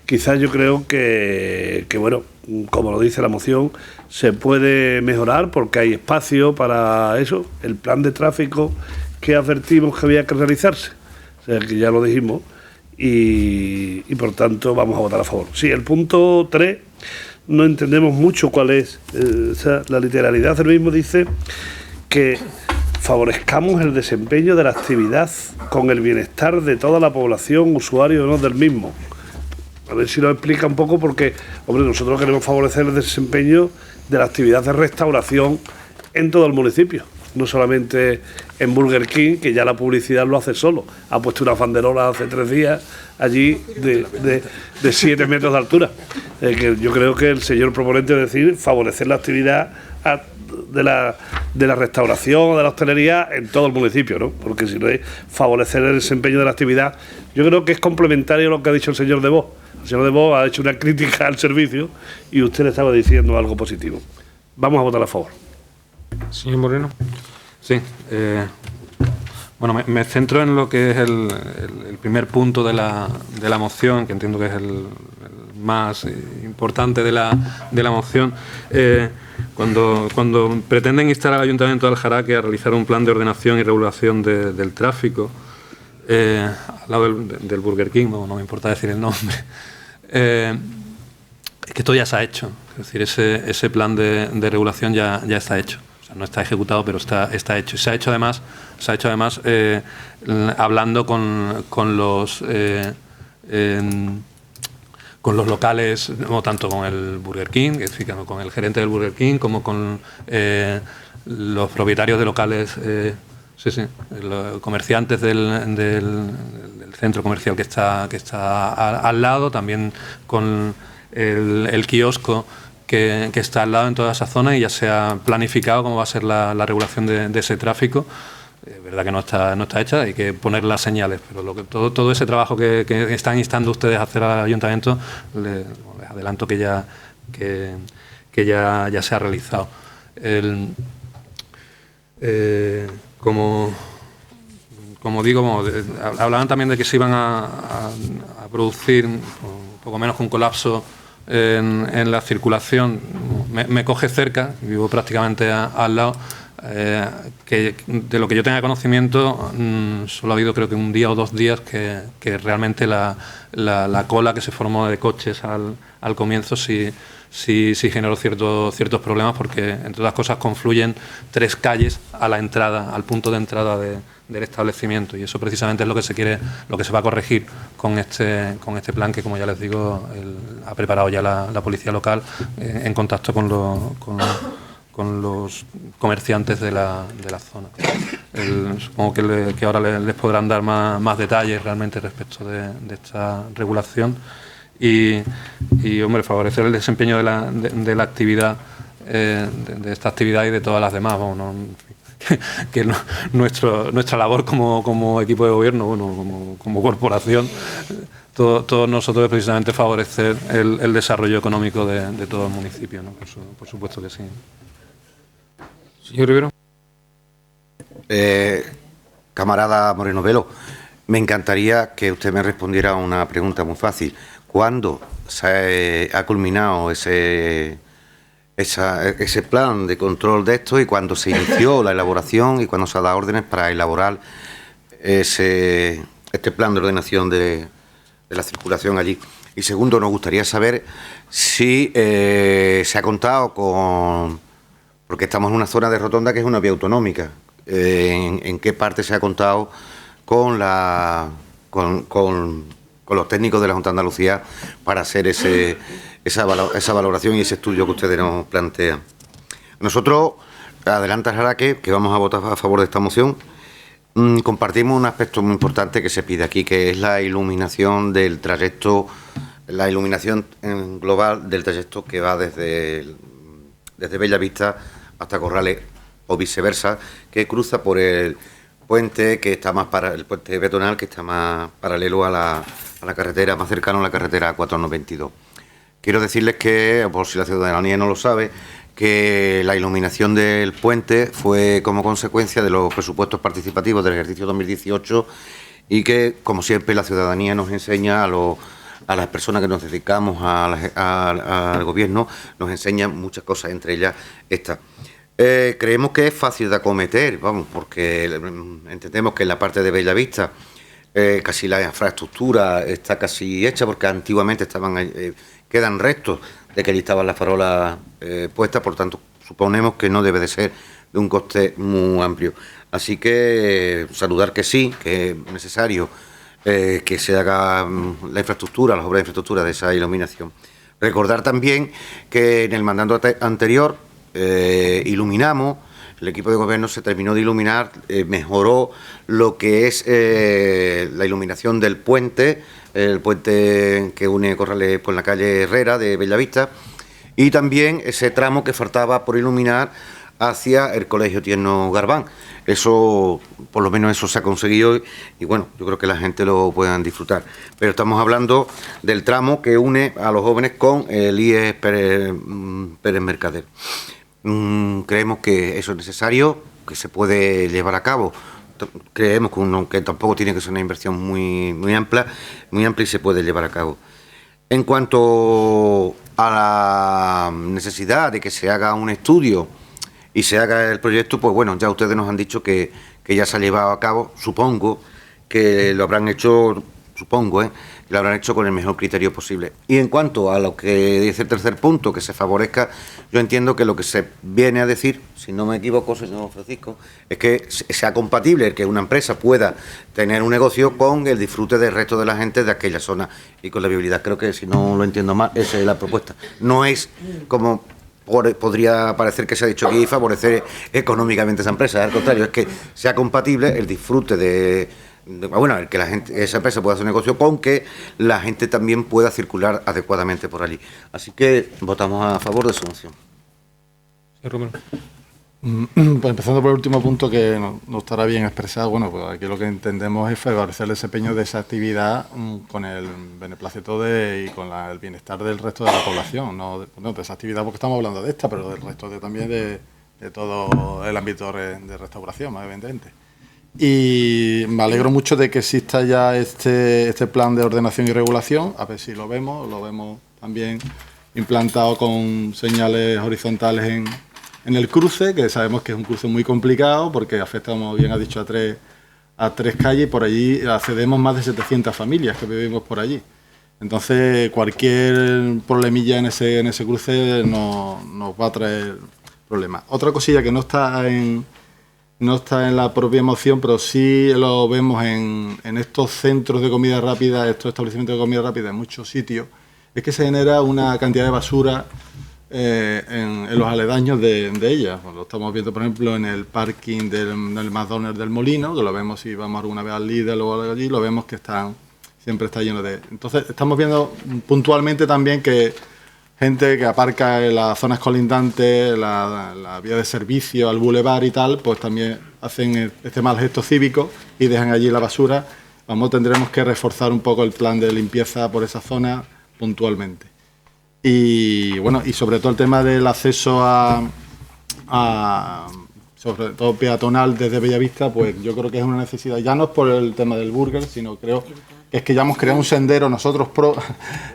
quizás yo creo que, bueno, como lo dice la moción, se puede mejorar porque hay espacio para eso, el plan de tráfico que advertimos que había que realizarse, o sea, que ya lo dijimos, y por tanto vamos a votar a favor. Sí, el punto 3 no entendemos mucho cuál es, la literalidad del mismo dice que favorezcamos el desempeño de la actividad con el bienestar de toda la población, usuario o no del mismo. A ver si lo explica un poco porque, hombre, nosotros queremos favorecer el desempeño de la actividad de restauración en todo el municipio. No solamente en Burger King, que ya la publicidad lo hace solo. Ha puesto unas banderolas hace 3 días allí de 7 metros de altura. Que yo creo que el señor proponente es decir, favorecer la actividad de la restauración o de la hostelería en todo el municipio, ¿no? Porque si no es favorecer el desempeño de la actividad, yo creo que es complementario a lo que ha dicho el señor Debó. El señor Debó ha hecho una crítica al servicio y usted le estaba diciendo algo positivo. Vamos a votar a favor. Señor Moreno. Sí. Bueno, me centro en lo que es el primer punto de la moción, que entiendo que es el más importante de la moción. Cuando pretenden instar al Ayuntamiento de Aljaraque a realizar un plan de ordenación y regulación del tráfico, al lado del Burger King, no me importa decir el nombre, es que esto ya se ha hecho. Es decir, ese plan de regulación ya está hecho. O sea, no está ejecutado, pero está hecho. Y se ha hecho además hablando con los locales, no tanto con el Burger King, es decir, con el gerente del Burger King, como con los propietarios de locales, los comerciantes del centro comercial que está al lado, también con el kiosco que está al lado en toda esa zona, y ya se ha planificado cómo va a ser la regulación de ese tráfico. Es verdad que no está hecha, hay que poner las señales, pero todo ese trabajo que están instando ustedes a hacer al Ayuntamiento, les adelanto que ya se ha realizado. Como digo, hablaban también de que se iban a producir un poco menos que un colapso en la circulación. Me coge cerca, vivo prácticamente al lado, que de lo que yo tenga conocimiento, solo ha habido creo que un día o 2 días que realmente la cola que se formó de coches al comienzo sí generó ciertos problemas, porque entre otras cosas confluyen 3 calles a la entrada, al punto de entrada del establecimiento, y eso precisamente es lo que se va a corregir con este plan que, como ya les digo, ha preparado ya la policía local en contacto con los comerciantes de la zona. Supongo que ahora les podrán dar más detalles realmente respecto de esta regulación y hombre, favorecer el desempeño de la actividad, de esta actividad y de todas las demás. nuestra labor como equipo de gobierno, bueno, como corporación, todos nosotros es precisamente favorecer el desarrollo económico de todo el municipio, ¿no? Por supuesto que sí. Señor Rivero. Camarada Moreno Velo, me encantaría que usted me respondiera a una pregunta muy fácil. ¿Cuándo se ha culminado ese plan de control de esto y cuándo se inició la elaboración y cuándo se ha dado órdenes para elaborar este plan de ordenación de la circulación allí? Y segundo, nos gustaría saber si se ha contado con... Porque estamos en una zona de rotonda que es una vía autonómica. ¿En qué parte se ha contado con los técnicos de la Junta de Andalucía para hacer esa valoración y ese estudio que ustedes nos plantean? Nosotros, adelantar ahora que vamos a votar a favor de esta moción, compartimos un aspecto muy importante que se pide aquí, que es la iluminación del trayecto, la iluminación global del trayecto que va desde Bellavista hasta Corrales o viceversa, que cruza por el puente que está más el puente peatonal, que está más paralelo a la carretera, más cercano a la carretera 492. Quiero decirles que, por si la ciudadanía no lo sabe, que la iluminación del puente fue como consecuencia de los presupuestos participativos del ejercicio 2018 y que, como siempre, la ciudadanía nos enseña a las personas que nos dedicamos al gobierno, nos enseñan muchas cosas, entre ellas esta. Creemos que es fácil de acometer, vamos, porque entendemos que en la parte de Bellavista casi la infraestructura está casi hecha, porque antiguamente quedan restos de que allí estaban las farolas puestas, por tanto suponemos que no debe de ser de un coste muy amplio. Así que saludar que sí, que es necesario que se haga la infraestructura, las obras de infraestructura de esa iluminación. Recordar también que en el mandato anterior iluminamos, el equipo de gobierno se terminó de iluminar, mejoró lo que es la iluminación del puente, el puente que une Corrales con la calle Herrera de Bellavista, y también ese tramo que faltaba por iluminar hacia el Colegio Tierno Garbán. Eso, por lo menos eso se ha conseguido y bueno, yo creo que la gente lo puedan disfrutar. Pero estamos hablando del tramo que une a los jóvenes con el IES Pérez Mercader. Creemos que eso es necesario, que se puede llevar a cabo. Creemos que tampoco tiene que ser una inversión muy amplia y se puede llevar a cabo. En cuanto a la necesidad de que se haga un estudio y se haga el proyecto, pues bueno, ya ustedes nos han dicho que ya se ha llevado a cabo, supongo que lo habrán hecho, lo habrán hecho con el mejor criterio posible. Y en cuanto a lo que dice el tercer punto, que se favorezca, yo entiendo que lo que se viene a decir, si no me equivoco, señor Francisco, es que sea compatible el que una empresa pueda tener un negocio con el disfrute del resto de la gente de aquella zona y con la viabilidad. Creo que, si no lo entiendo mal, esa es la propuesta. No es como podría parecer que se ha dicho aquí, favorecer económicamente a esa empresa. Al contrario, es que sea compatible el disfrute el que esa empresa pueda hacer negocio con que la gente también pueda circular adecuadamente por allí. Así que votamos a favor de su moción. Señor Romero. Pues empezando por el último punto, que no estará bien expresado, bueno, pues aquí lo que entendemos es favorecer el desempeño de esa actividad con el beneplácito y con el bienestar del resto de la población, no de esa actividad porque estamos hablando de esta, pero del resto también de todo el ámbito de restauración, más evidentemente. Y me alegro mucho de que exista ya este plan de ordenación y regulación, a ver si lo vemos también implantado con señales horizontales en el cruce, que sabemos que es un cruce muy complicado porque afecta, como bien ha dicho, a tres calles, y por allí accedemos más de 700 familias que vivimos por allí. Entonces, cualquier problemilla en ese cruce nos va a traer problemas. Otra cosilla que no está en la propia moción, pero sí lo vemos en estos centros de comida rápida, estos establecimientos de comida rápida en muchos sitios, es que se genera una cantidad de basura en los aledaños de ellas. Lo estamos viendo, por ejemplo, en el parking del McDonald's del Molino, que lo vemos si vamos alguna vez al Lidl o algo allí, lo vemos que siempre está lleno de... Entonces, estamos viendo puntualmente también que gente que aparca en las zonas colindantes, la vía de servicio, al bulevar y tal, pues también hacen este mal gesto cívico y dejan allí la basura. Tendremos que reforzar un poco el plan de limpieza por esa zona puntualmente. Y bueno, y sobre todo el tema del acceso sobre todo peatonal desde Bellavista, pues yo creo que es una necesidad, ya no es por el tema del burger, sino creo que es que ya hemos creado un sendero nosotros,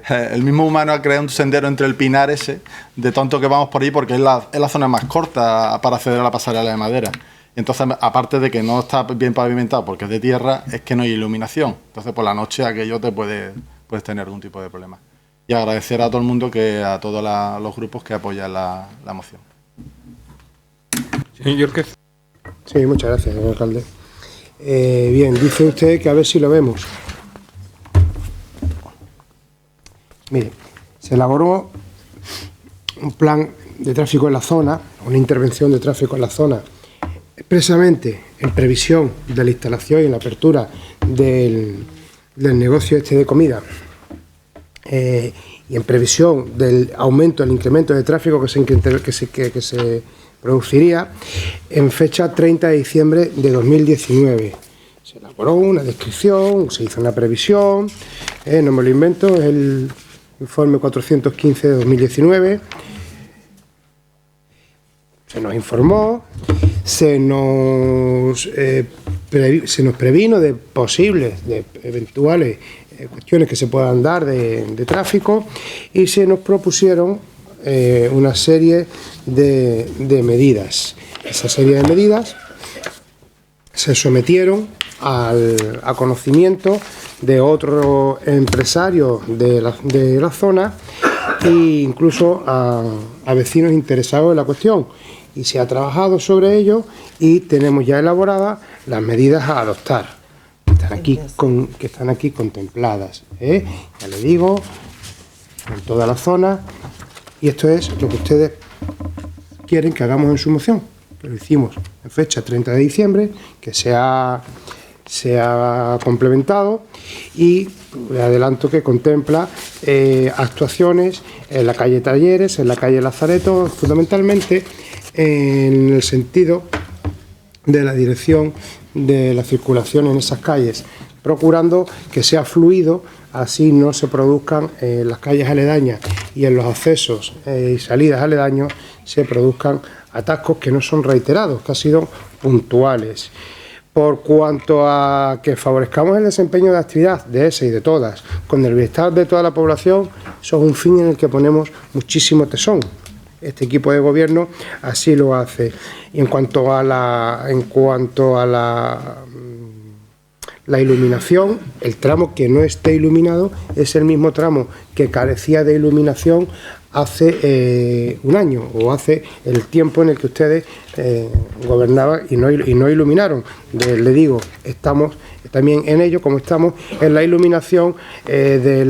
el mismo humano ha creado un sendero entre el Pinar ese, de tonto que vamos por ahí, porque es la zona más corta para acceder a la pasarela de madera. Entonces, aparte de que no está bien pavimentado porque es de tierra, es que no hay iluminación. Entonces, por la noche aquello te puedes tener algún tipo de problema. Y agradecer a todo el mundo, a todos los grupos que apoyan la moción. Señor Yórquez. Sí, muchas gracias, señor alcalde. Bien, dice usted que a ver si lo vemos. Mire, se elaboró un plan de tráfico en la zona, una intervención de tráfico en la zona, expresamente en previsión de la instalación y la apertura del negocio de comida y en previsión del aumento, el incremento de tráfico que se produciría en fecha 30 de diciembre de 2019. Se elaboró una descripción, se hizo una previsión, no me lo invento, es el informe 415 de 2019. Se nos informó, se nos previno de posibles, de eventuales cuestiones que se puedan dar de tráfico y se nos propusieron una serie de medidas. Esa serie de medidas se sometieron a conocimiento de otros empresarios de la zona e incluso a vecinos interesados en la cuestión. Y se ha trabajado sobre ello y tenemos ya elaboradas las medidas a adoptar, que están aquí contempladas. Ya le digo, en toda la zona, y esto es lo que ustedes quieren que hagamos en su moción, que lo hicimos en fecha 30 de diciembre, que se ha complementado y le adelanto que contempla actuaciones en la calle Talleres, en la calle Lazareto, fundamentalmente en el sentido de la dirección de la circulación en esas calles, procurando que sea fluido, así no se produzcan en las calles aledañas y en los accesos y salidas aledaños se produzcan atascos que no son reiterados, que han sido puntuales. Por cuanto a que favorezcamos el desempeño de actividad de esa y de todas, con el bienestar de toda la población, eso es un fin en el que ponemos muchísimo tesón. Este equipo de gobierno así lo hace. Y en cuanto a la iluminación, el tramo que no esté iluminado es el mismo tramo que carecía de iluminación hace un año o hace el tiempo en el que ustedes gobernaban y no iluminaron. Le digo, estamos también en ello, como estamos en la iluminación de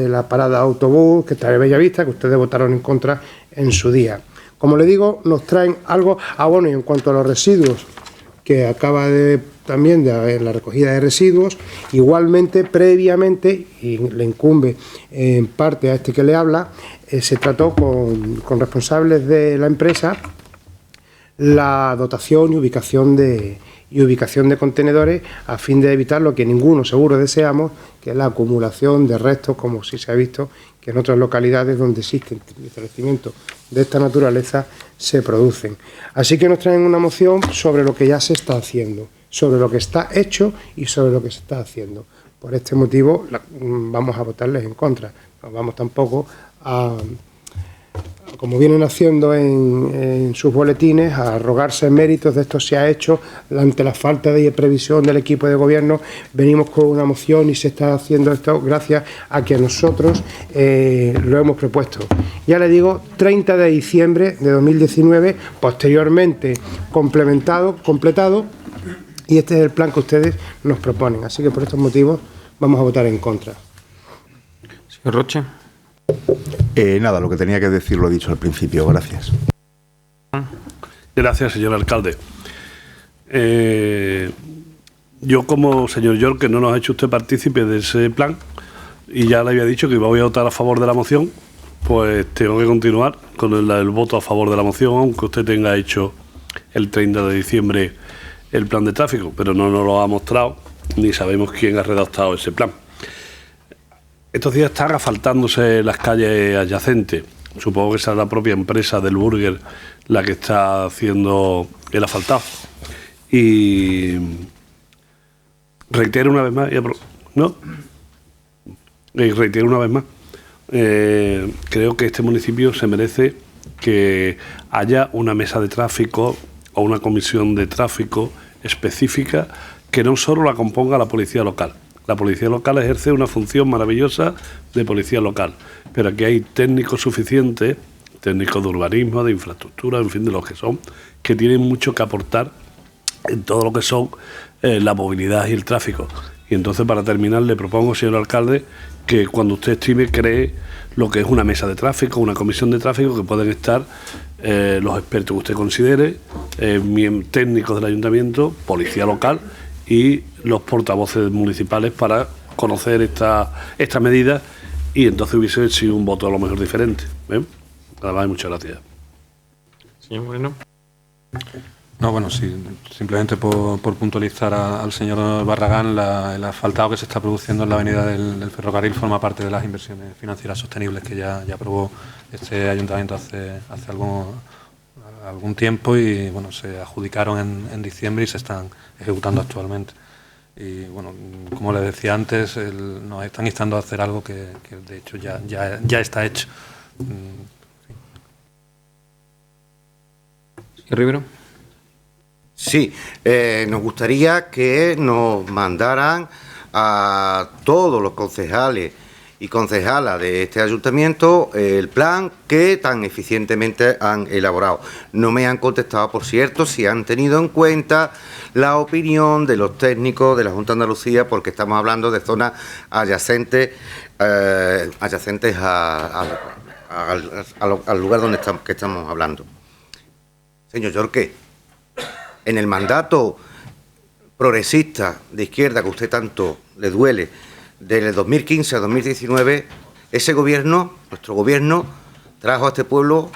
la parada de autobús que está en Bellavista, que ustedes votaron en contra en su día. Como le digo, nos traen algo. Bueno, y en cuanto a los residuos, que acaba también de haber la recogida de residuos, igualmente, previamente, y le incumbe en parte a este que le habla, se trató con responsables de la empresa la dotación y ubicación de contenedores a fin de evitar lo que ninguno seguro deseamos, que es la acumulación de restos, como sí se ha visto que en otras localidades donde existen establecimientos de esta naturaleza se producen. Así que nos traen una moción sobre lo que ya se está haciendo, sobre lo que está hecho y sobre lo que se está haciendo. Por este motivo vamos a votarles en contra. No vamos tampoco a, como vienen haciendo en sus boletines, a arrogarse méritos de esto se ha hecho ante la falta de previsión del equipo de gobierno. Venimos con una moción y se está haciendo esto gracias a que nosotros lo hemos propuesto. Ya le digo, 30 de diciembre de 2019, posteriormente completado, y este es el plan que ustedes nos proponen. Así que por estos motivos vamos a votar en contra. Señor Roche. Nada, lo que tenía que decir lo he dicho al principio. Gracias. Gracias, señor alcalde. Yo, como señor York, que no nos ha hecho usted partícipe de ese plan, y ya le había dicho que voy a votar a favor de la moción, Pues tengo que continuar con el voto a favor de la moción, aunque usted tenga hecho el 30 de diciembre el plan de tráfico, pero no nos lo ha mostrado, ni sabemos quién ha redactado ese plan. Estos días están asfaltándose las calles adyacentes. Supongo que será la propia empresa del Burger la que está haciendo el asfaltado. Y reitero una vez más, creo que este municipio se merece que haya una mesa de tráfico o una comisión de tráfico específica que no solo la componga la policía local. La policía local ejerce una función maravillosa de policía local, pero aquí hay técnicos suficientes, técnicos de urbanismo, de infraestructura, en fin, de los que son, que tienen mucho que aportar en todo lo que son la movilidad y el tráfico. Y entonces, para terminar, le propongo, señor alcalde, que cuando usted estime, cree lo que es una mesa de tráfico, una comisión de tráfico, que pueden estar los expertos que usted considere, técnicos del ayuntamiento, policía local y los portavoces municipales, para conocer esta medida, y entonces hubiese sido un voto a lo mejor diferente. Nada más y muchas gracias. Señor Moreno. No, bueno, sí, simplemente por puntualizar al señor Barragán, el asfaltado que se está produciendo en la avenida del ferrocarril forma parte de las inversiones financieras sostenibles que ya aprobó este ayuntamiento hace algún tiempo, y bueno, se adjudicaron en diciembre y se están ejecutando actualmente. Y bueno, como les decía antes, nos están instando a hacer algo que de hecho ya está hecho. Señor Rivero. Sí, nos gustaría que nos mandaran a todos los concejales y concejalas de este ayuntamiento el plan que tan eficientemente han elaborado. No me han contestado, por cierto, si han tenido en cuenta la opinión de los técnicos de la Junta de Andalucía, porque estamos hablando de zonas adyacentes al lugar que estamos hablando. Señor Yorque, en el mandato progresista de izquierda que a usted tanto le duele, del 2015 a 2019, ese gobierno, nuestro gobierno, trajo a este pueblo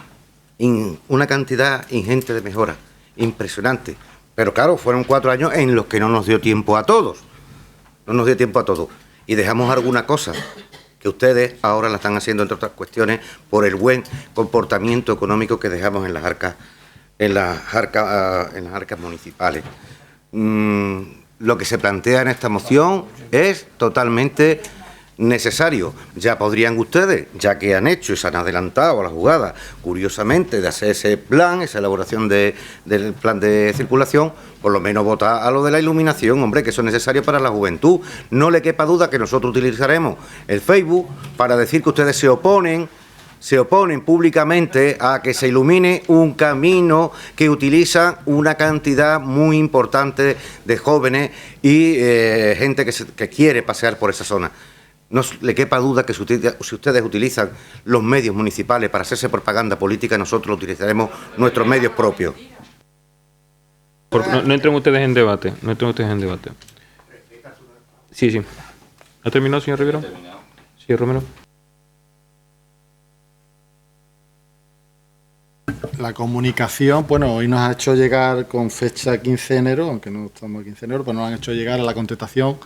una cantidad ingente de mejoras, impresionante. Pero claro, fueron 4 años en los que no nos dio tiempo a todos. No nos dio tiempo a todos. Y dejamos alguna cosa que ustedes ahora la están haciendo, entre otras cuestiones, por el buen comportamiento económico que dejamos en las arcas municipales. Lo que se plantea en esta moción es totalmente necesario. Ya podrían ustedes, ya que han hecho y se han adelantado a la jugada, curiosamente, de hacer ese plan, esa elaboración del plan de circulación, por lo menos votar a lo de la iluminación, hombre, que eso es necesario para la juventud. No le quepa duda que nosotros utilizaremos el Facebook para decir que ustedes se oponen públicamente a que se ilumine un camino que utiliza una cantidad muy importante de jóvenes y gente que quiere pasear por esa zona. No le quepa duda que si ustedes utilizan los medios municipales para hacerse propaganda política, nosotros utilizaremos nuestros medios propios. No entren ustedes en debate. Sí. ¿Ha terminado, señor Rivero? Sí, Romero. La comunicación, bueno, hoy nos ha hecho llegar con fecha 15 de enero, aunque no estamos a 15 de enero, pero nos han hecho llegar a la contestación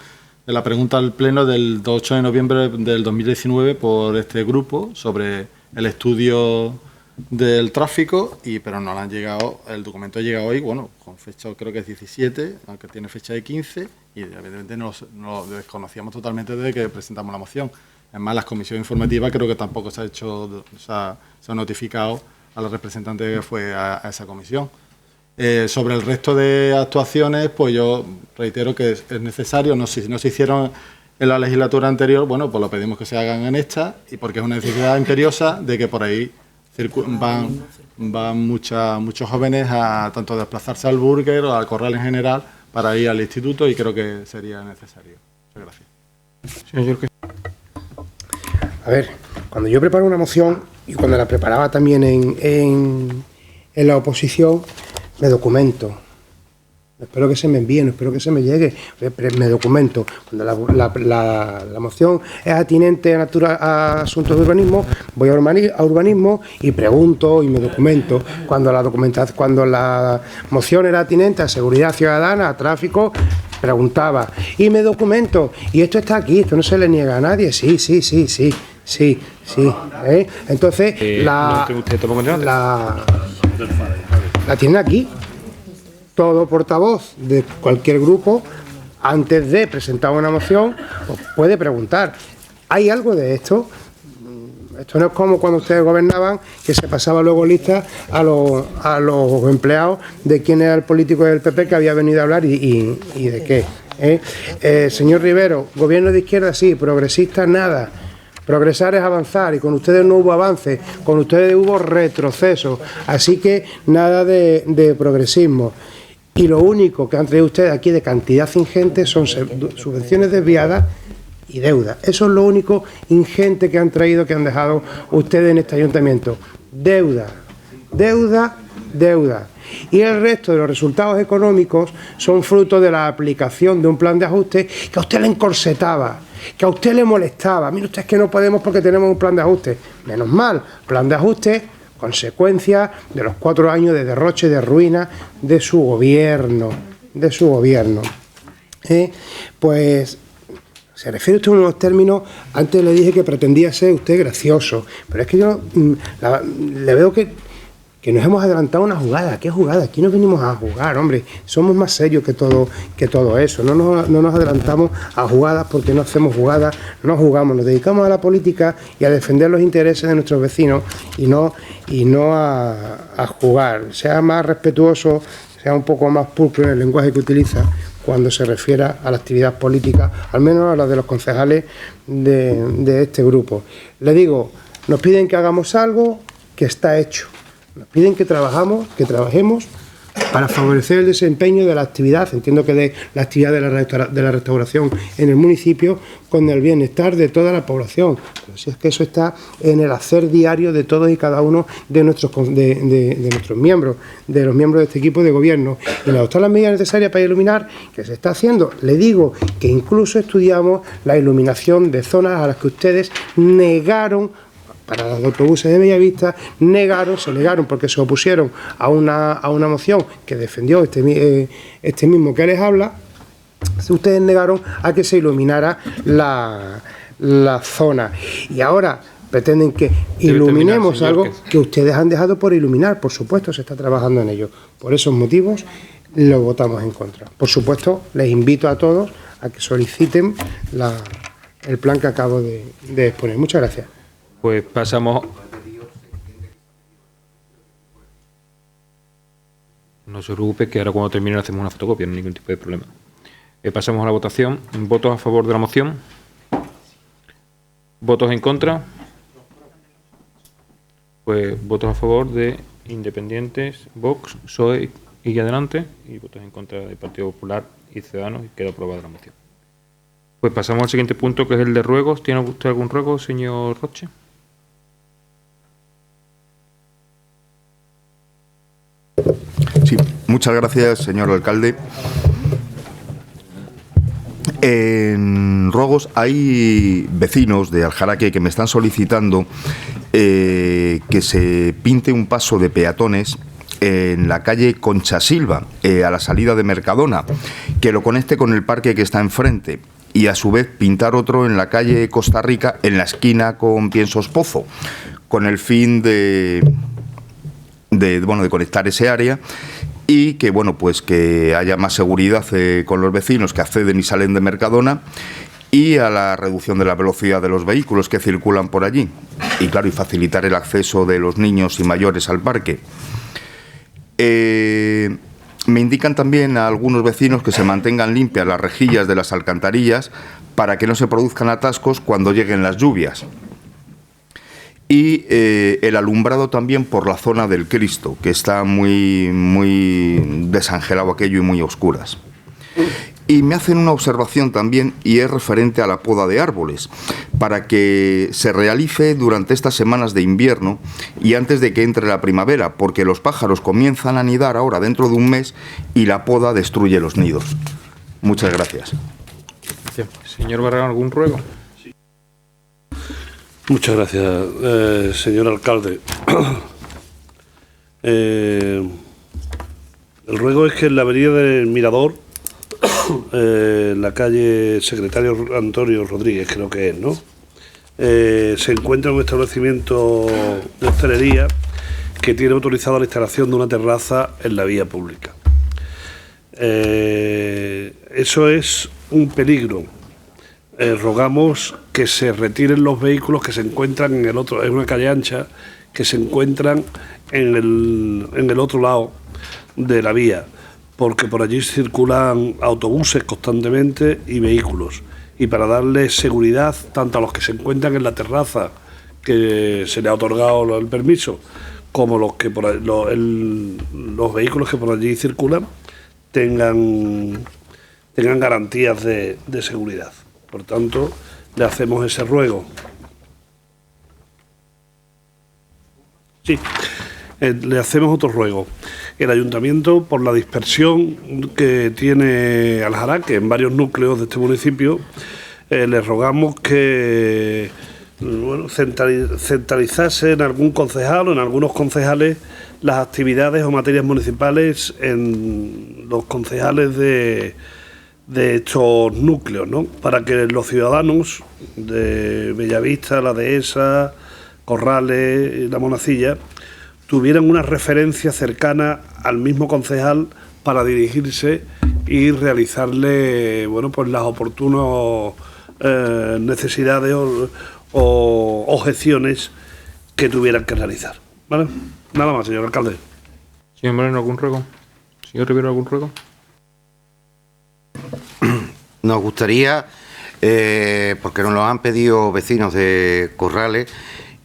de la pregunta al Pleno del 8 de noviembre del 2019 por este grupo sobre el estudio del tráfico, pero no le han llegado, el documento ha llegado hoy, bueno, con fecha creo que es 17, aunque tiene fecha de 15, y evidentemente no lo desconocíamos totalmente desde que presentamos la moción. Además, las comisiones informativas creo que tampoco se ha notificado a la representante que fue a esa comisión. Sobre el resto de actuaciones, pues yo reitero que es necesario, si no se hicieron en la legislatura anterior, bueno, pues lo pedimos que se hagan en esta, y porque es una necesidad imperiosa de que por ahí van muchos jóvenes a tanto desplazarse al Burger o al Corral en general para ir al instituto, y creo que sería necesario. Muchas gracias. Señor Yorque. A ver, cuando yo preparo una moción, y cuando la preparaba también en la oposición, me documento espero que se me envíe, no espero que se me llegue, me documento. Cuando la moción es atinente a asuntos de urbanismo, voy a urbanismo y pregunto y me documento. Cuando la moción era atinente a seguridad ciudadana, a tráfico, preguntaba y me documento. Y esto está aquí, esto no se le niega a nadie. Sí. Entonces, la tienen aquí. Todo portavoz de cualquier grupo, antes de presentar una moción, pues puede preguntar: ¿hay algo de esto? Esto no es como cuando ustedes gobernaban, que se pasaba luego lista a los empleados de quién era el político del PP que había venido a hablar y de qué. Señor Rivero, gobierno de izquierda sí, progresista nada. Progresar es avanzar y con ustedes no hubo avance, con ustedes hubo retroceso, así que nada de progresismo. Y lo único que han traído ustedes aquí de cantidad ingente son subvenciones desviadas y deuda. Eso es lo único ingente que han traído, que han dejado ustedes en este ayuntamiento. Deuda. Y el resto de los resultados económicos son fruto de la aplicación de un plan de ajuste que a usted le encorsetaba, que a usted le molestaba. Mire usted, es que no podemos porque tenemos un plan de ajuste. Menos mal, plan de ajuste, consecuencia de los 4 años de derroche, de ruina de su gobierno. Pues se refiere usted a unos términos. Antes le dije que pretendía ser usted gracioso, pero es que yo le veo que nos hemos adelantado una jugada. ¿Qué jugada? Aquí no venimos a jugar, hombre. Somos más serios que todo eso. No nos adelantamos a jugadas porque no hacemos jugadas, no jugamos. Nos dedicamos a la política y a defender los intereses de nuestros vecinos y no a jugar. Sea más respetuoso, sea un poco más pulcro en el lenguaje que utiliza cuando se refiere a la actividad política, al menos a la de los concejales de este grupo. Le digo, nos piden que hagamos algo que está hecho. Nos piden que trabajemos para favorecer el desempeño de la actividad, entiendo que de la actividad de la restauración en el municipio, con el bienestar de toda la población. Pero si es que eso está en el hacer diario de todos y cada uno de nuestros miembros, de los miembros de este equipo de gobierno. Y adoptar las medidas necesarias para iluminar, que se está haciendo. Le digo que incluso estudiamos la iluminación de zonas a las que ustedes negaron. Para los autobuses de Bellavista se negaron porque se opusieron a una moción que defendió este mismo que les habla. Ustedes negaron a que se iluminara la zona. Y ahora pretenden que iluminemos algo que ustedes han dejado por iluminar. Por supuesto, se está trabajando en ello. Por esos motivos lo votamos en contra. Por supuesto, les invito a todos a que soliciten el plan que acabo de exponer. Muchas gracias. Pues pasamos. No se preocupe, que ahora cuando termine hacemos una fotocopia, no hay ningún tipo de problema. Pasamos a la votación. ¿Votos a favor de la moción? ¿Votos en contra? Pues votos a favor de Independientes, Vox, PSOE y Adelante, y votos en contra del Partido Popular y Ciudadanos, y queda aprobada la moción. Pues pasamos al siguiente punto, que es el de ruegos. ¿Tiene usted algún ruego, señor Roche? Sí, muchas gracias, señor alcalde. En Ruegos hay vecinos de Aljaraque que me están solicitando que se pinte un paso de peatones en la calle Concha Silva, a la salida de Mercadona, que lo conecte con el parque que está enfrente, y a su vez pintar otro en la calle Costa Rica, en la esquina con Piensos Pozo, con el fin de conectar ese área y que pues que haya más seguridad con los vecinos que acceden y salen de Mercadona, y a la reducción de la velocidad de los vehículos que circulan por allí, y claro, y facilitar el acceso de los niños y mayores al parque. Me indican también a algunos vecinos que se mantengan limpias las rejillas de las alcantarillas para que no se produzcan atascos cuando lleguen las lluvias. Y el alumbrado también por la zona del Cristo, que está muy desangelado aquello y muy oscuras. Y me hacen una observación también, y es referente a la poda de árboles, para que se realice durante estas semanas de invierno y antes de que entre la primavera, porque los pájaros comienzan a anidar ahora dentro de un mes y la poda destruye los nidos. Muchas gracias. Señor Barragán, ¿algún ruego? Muchas gracias, señor alcalde. El ruego es que en la avenida del Mirador, la calle Secretario Antonio Rodríguez, creo que es, ¿no? Se encuentra un establecimiento de hostelería que tiene autorizada la instalación de una terraza en la vía pública. Eso es un peligro. Rogamos que se retiren los vehículos que se encuentran en una calle ancha, que se encuentran en el otro lado de la vía, porque por allí circulan autobuses constantemente y vehículos. Y para darle seguridad tanto a los que se encuentran en la terraza, que se le ha otorgado el permiso, como los vehículos que por allí circulan, tengan garantías de seguridad. Por tanto, le hacemos ese ruego. Sí, le hacemos otro ruego. El ayuntamiento, por la dispersión que tiene Aljaraque en varios núcleos de este municipio, le rogamos que centralizase en algún concejal o en algunos concejales las actividades o materias municipales en los concejales de estos núcleos, ¿no? Para que los ciudadanos de Bellavista, la Dehesa, Corrales y La Monacilla tuvieran una referencia cercana al mismo concejal para dirigirse y realizarle, pues las oportunas necesidades o objeciones que tuvieran que realizar, ¿vale? Nada más, señor alcalde. Señor Moreno, ¿algún ruego? Señor Rivero, ¿algún ruego? Nos gustaría, porque nos lo han pedido vecinos de Corrales,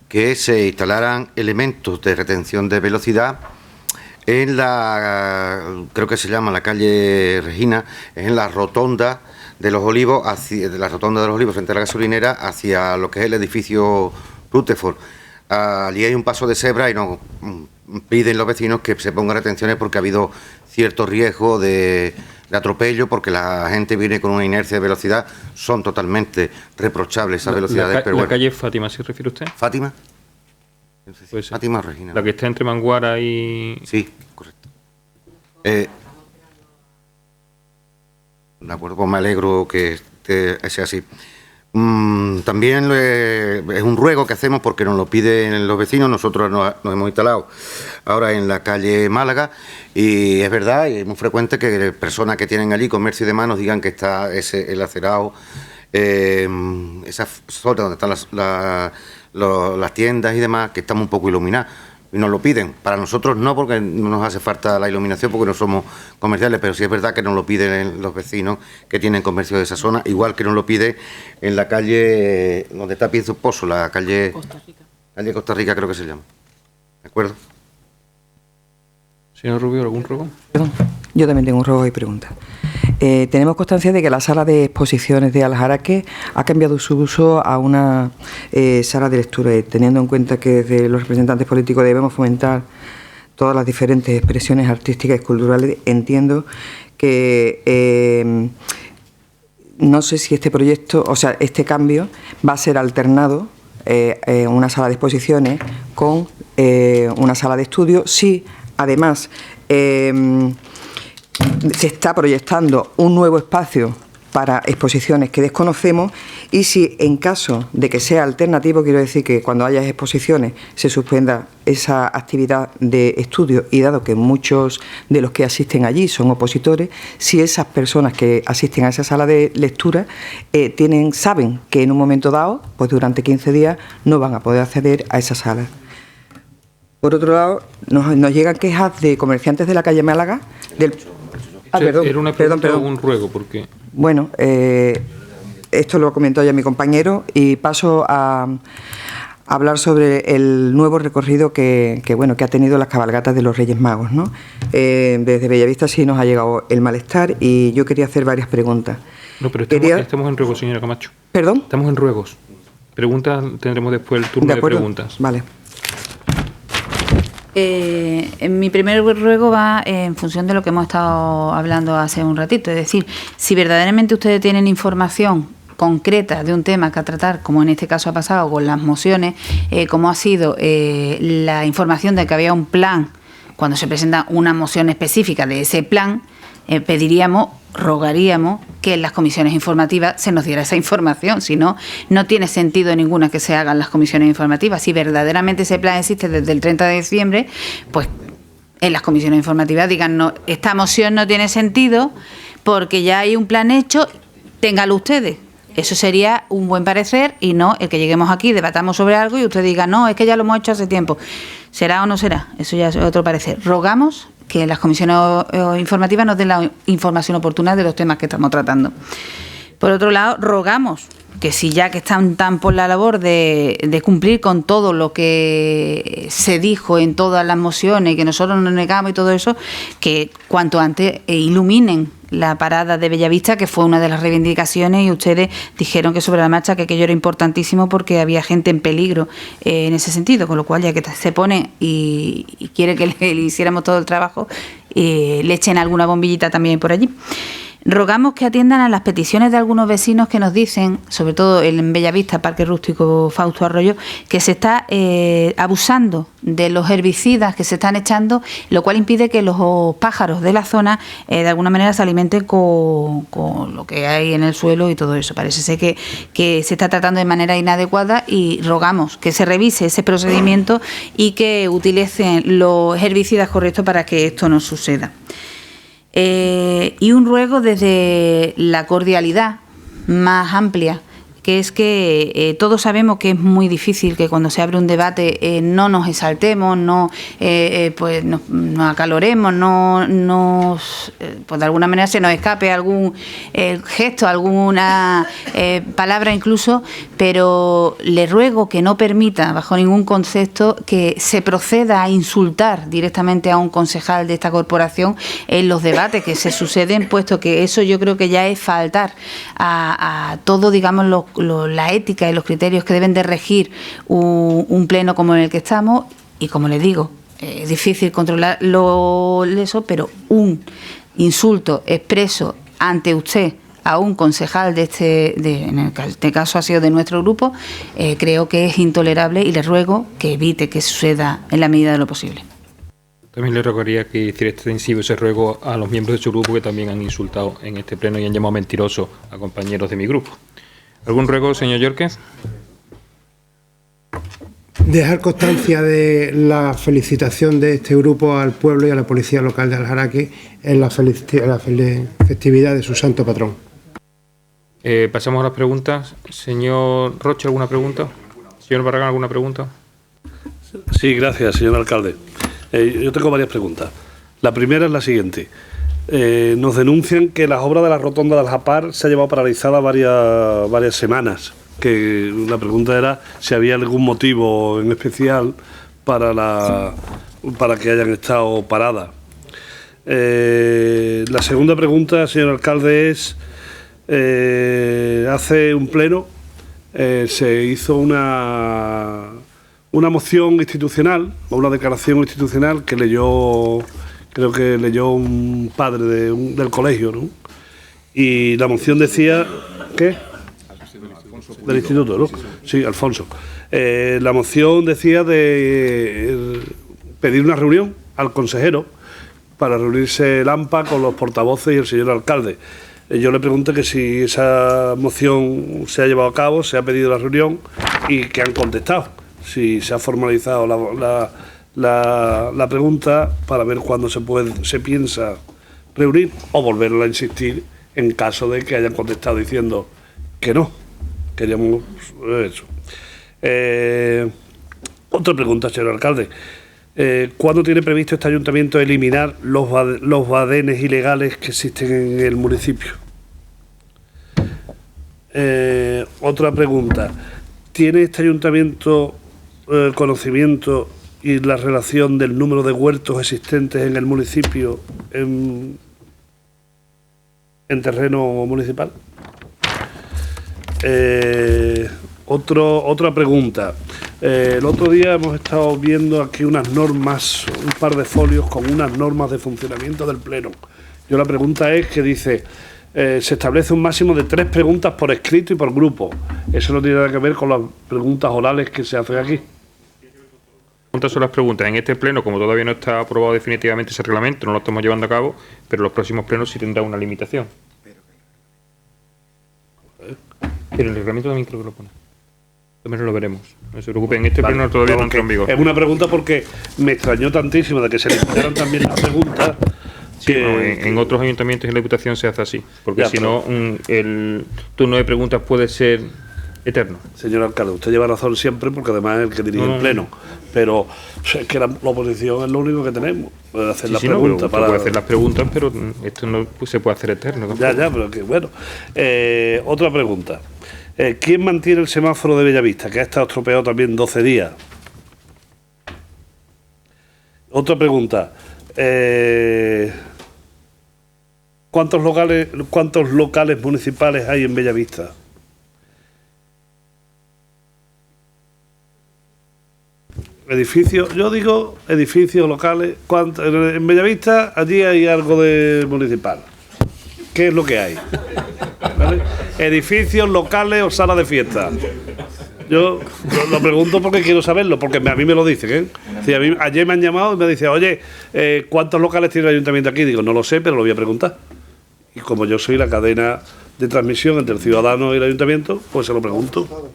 que se instalaran elementos de retención de velocidad en creo que se llama la calle Regina, en la rotonda de los Olivos, frente a la gasolinera, hacia lo que es el edificio Rutherford. Allí hay un paso de cebra y nos piden los vecinos que se pongan retenciones porque ha habido cierto riesgo de atropello, porque la gente viene con una inercia de velocidad. Son totalmente reprochables esas velocidades. La calle Fátima, ¿se refiere usted? ¿Fátima? Pues Fátima o Regina. La que está entre Manguara y... Sí, correcto. De acuerdo, pues me alegro que sea así. También es un ruego que hacemos porque nos lo piden los vecinos. Nosotros nos hemos instalado ahora en la calle Málaga y es verdad, y es muy frecuente que personas que tienen allí comercio y demás nos digan que está el acerado, esa zona donde están las tiendas y demás, que estamos un poco iluminadas. Y nos lo piden. Para nosotros no, porque no nos hace falta la iluminación, porque no somos comerciales, pero sí es verdad que nos lo piden los vecinos que tienen comercio de esa zona, igual que nos lo pide en la calle donde está Pienso Pozo, la calle Costa Rica. Calle Costa Rica creo que se llama. ¿De acuerdo? Señor Rubio, ¿algún ruego? Perdón, yo también tengo un ruego y pregunta. Tenemos constancia de que la sala de exposiciones de Aljaraque ha cambiado su uso a una sala de lectura, teniendo en cuenta que desde los representantes políticos debemos fomentar todas las diferentes expresiones artísticas y culturales. Entiendo que no sé si este proyecto, o sea, este cambio va a ser alternado, una sala de exposiciones con una sala de estudio. Sí, además, se está proyectando un nuevo espacio para exposiciones que desconocemos, y si en caso de que sea alternativo, quiero decir que cuando haya exposiciones se suspenda esa actividad de estudio, y dado que muchos de los que asisten allí son opositores, si esas personas que asisten a esa sala de lectura saben que en un momento dado, pues durante 15 días, no van a poder acceder a esa sala. Por otro lado, nos llegan quejas de comerciantes de la calle Málaga. Era una pregunta o un ruego, porque... Bueno, esto lo comentó ya mi compañero y paso a hablar sobre el nuevo recorrido que ha tenido las cabalgatas de los Reyes Magos, ¿no? Desde Bellavista sí nos ha llegado el malestar y yo quería hacer varias preguntas. No, pero estamos en ruegos, señora Camacho. ¿Perdón? Estamos en ruegos. Preguntas, tendremos después el turno de preguntas. Vale. Mi primer ruego va en función de lo que hemos estado hablando hace un ratito. Es decir, si verdaderamente ustedes tienen información concreta de un tema que a tratar, como en este caso ha pasado con las mociones, como ha sido la información de que había un plan, cuando se presenta una moción específica de ese plan, rogaríamos que en las comisiones informativas se nos diera esa información. Si no, no tiene sentido ninguna que se hagan las comisiones informativas. Si verdaderamente ese plan existe desde el 30 de diciembre, pues en las comisiones informativas digan, no, esta moción no tiene sentido porque ya hay un plan hecho, ténganlo ustedes. Eso sería un buen parecer y no el que lleguemos aquí, debatamos sobre algo y usted diga, no, es que ya lo hemos hecho hace tiempo. ¿Será o no será? Eso ya es otro parecer. Rogamos que las comisiones informativas nos den la información oportuna de los temas que estamos tratando. Por otro lado, rogamos que si ya que están tan por la labor de cumplir con todo lo que se dijo en todas las mociones y que nosotros nos negamos y todo eso, que cuanto antes iluminen la parada de Bellavista, que fue una de las reivindicaciones, y ustedes dijeron que sobre la marcha que aquello era importantísimo porque había gente en peligro en ese sentido, con lo cual ya que se pone y quiere que le hiciéramos todo el trabajo, le echen alguna bombillita también por allí. Rogamos que atiendan a las peticiones de algunos vecinos que nos dicen, sobre todo en Bellavista, Parque Rústico Fausto Arroyo, que se está abusando de los herbicidas que se están echando, lo cual impide que los pájaros de la zona de alguna manera se alimenten con lo que hay en el suelo y todo eso. Parece ser que se está tratando de manera inadecuada y rogamos que se revise ese procedimiento y que utilicen los herbicidas correctos para que esto no suceda. Y un ruego desde la cordialidad más amplia, que es que todos sabemos que es muy difícil que cuando se abre un debate no nos exaltemos, pues nos acaloremos, pues de alguna manera se nos escape algún gesto, alguna palabra incluso, pero le ruego que no permita bajo ningún concepto que se proceda a insultar directamente a un concejal de esta corporación en los debates que se suceden, puesto que eso yo creo que ya es faltar a todo, digamos, la ética y los criterios que deben de regir un pleno como en el que estamos. Y como les digo, es difícil controlar eso, pero un insulto expreso ante usted a un concejal en este caso ha sido de nuestro grupo, creo que es intolerable y le ruego que evite que suceda en la medida de lo posible. También le rogaría que hiciera extensivo ese ruego a los miembros de su grupo que también han insultado en este pleno y han llamado mentirosos a compañeros de mi grupo. ¿Algún ruego, señor Yorkes? Dejar constancia de la felicitación de este grupo al pueblo y a la policía local de Aljaraque en la festividad de su santo patrón. Pasamos a las preguntas. Señor Rocha, ¿alguna pregunta? Señor Barragán, ¿alguna pregunta? Sí, gracias, señor alcalde. Yo tengo varias preguntas. La primera es la siguiente. Nos denuncian que las obras de la rotonda de Aljapar se ha llevado paralizada varias semanas. Que la pregunta era si había algún motivo en especial para que hayan estado paradas. La segunda pregunta, señor alcalde, es hace un pleno se hizo una moción institucional o una declaración institucional que creo que leyó un padre del colegio, ¿no? Y la moción decía ¿qué? Del instituto, ¿no? Sí, Alfonso. La moción decía de pedir una reunión al consejero para reunirse el AMPA con los portavoces y el señor alcalde. Yo le pregunté que si esa moción se ha llevado a cabo, se ha pedido la reunión y que han contestado. Si se ha formalizado la pregunta para ver cuándo se piensa reunir o volverla a insistir en caso de que hayan contestado diciendo que no. Queríamos eso. Otra pregunta, señor alcalde. ¿Cuándo tiene previsto este ayuntamiento eliminar los badenes ilegales que existen en el municipio? Otra pregunta. ¿Tiene este ayuntamiento conocimiento y la relación del número de huertos existentes en el municipio en terreno municipal? Otra pregunta. El otro día hemos estado viendo aquí unas normas, un par de folios con unas normas de funcionamiento del Pleno. Yo la pregunta es que dice, se establece un máximo de 3 preguntas por escrito y por grupo. Eso no tiene nada que ver con las preguntas orales que se hacen aquí. Preguntas son las preguntas. En este pleno, como todavía no está aprobado definitivamente ese reglamento, no lo estamos llevando a cabo, pero los próximos plenos sí tendrá una limitación. Pero el reglamento también creo que lo pone. También lo veremos. No se preocupen, en este pleno todavía no entra en vigor. Es una pregunta porque me extrañó tantísimo de que se limitaran también las preguntas. Sí, no, en otros ayuntamientos y en la Diputación se hace así, porque si no, el turno de preguntas puede ser eterno. Señor alcalde, usted lleva razón siempre, porque además es el que dirige el pleno, pero es que la oposición es lo único que tenemos, hacer las preguntas. Puede hacer las preguntas, pero esto no se puede hacer eterno tampoco. Ya, pero que bueno. Otra pregunta. ¿Quién mantiene el semáforo de Bellavista, que ha estado estropeado también 12 días? Otra pregunta. ¿Cuántos locales municipales hay en Bellavista? Edificios, yo digo edificios locales. En Bellavista allí hay algo de municipal. ¿Qué es lo que hay? ¿Vale? Edificios locales o salas de fiesta. Yo lo pregunto porque quiero saberlo, porque a mí me lo dicen, ¿eh? Sí, ayer me han llamado y me dicen, oye, ¿cuántos locales tiene el ayuntamiento aquí? Digo, no lo sé, pero lo voy a preguntar. Y como yo soy la cadena de transmisión entre el ciudadano y el ayuntamiento, pues se lo pregunto.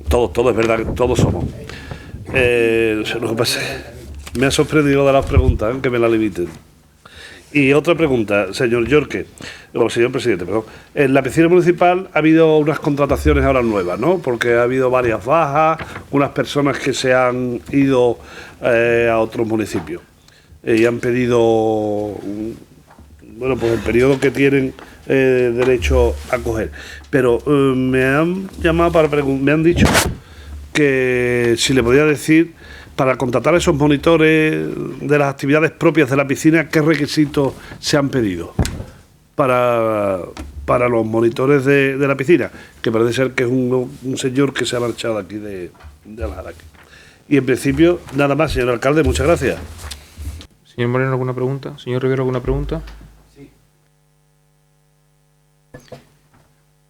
Todos, es verdad, todos somos. Lo que pasa, me ha sorprendido de las preguntas, que me la limiten. Y otra pregunta, señor Yorke, o señor presidente, perdón. En la piscina municipal ha habido unas contrataciones ahora nuevas, ¿no? Porque ha habido varias bajas, unas personas que se han ido a otros municipios y han pedido, pues el periodo que tienen derecho a coger. Pero me han llamado me han dicho que si le podía decir, para contratar a esos monitores de las actividades propias de la piscina, ¿qué requisitos se han pedido para los monitores de la piscina? Que parece ser que es un señor que se ha marchado aquí de Aljaraque. Y en principio, nada más, señor alcalde, muchas gracias. Señor Moreno, ¿alguna pregunta? Señor Rivero, ¿alguna pregunta?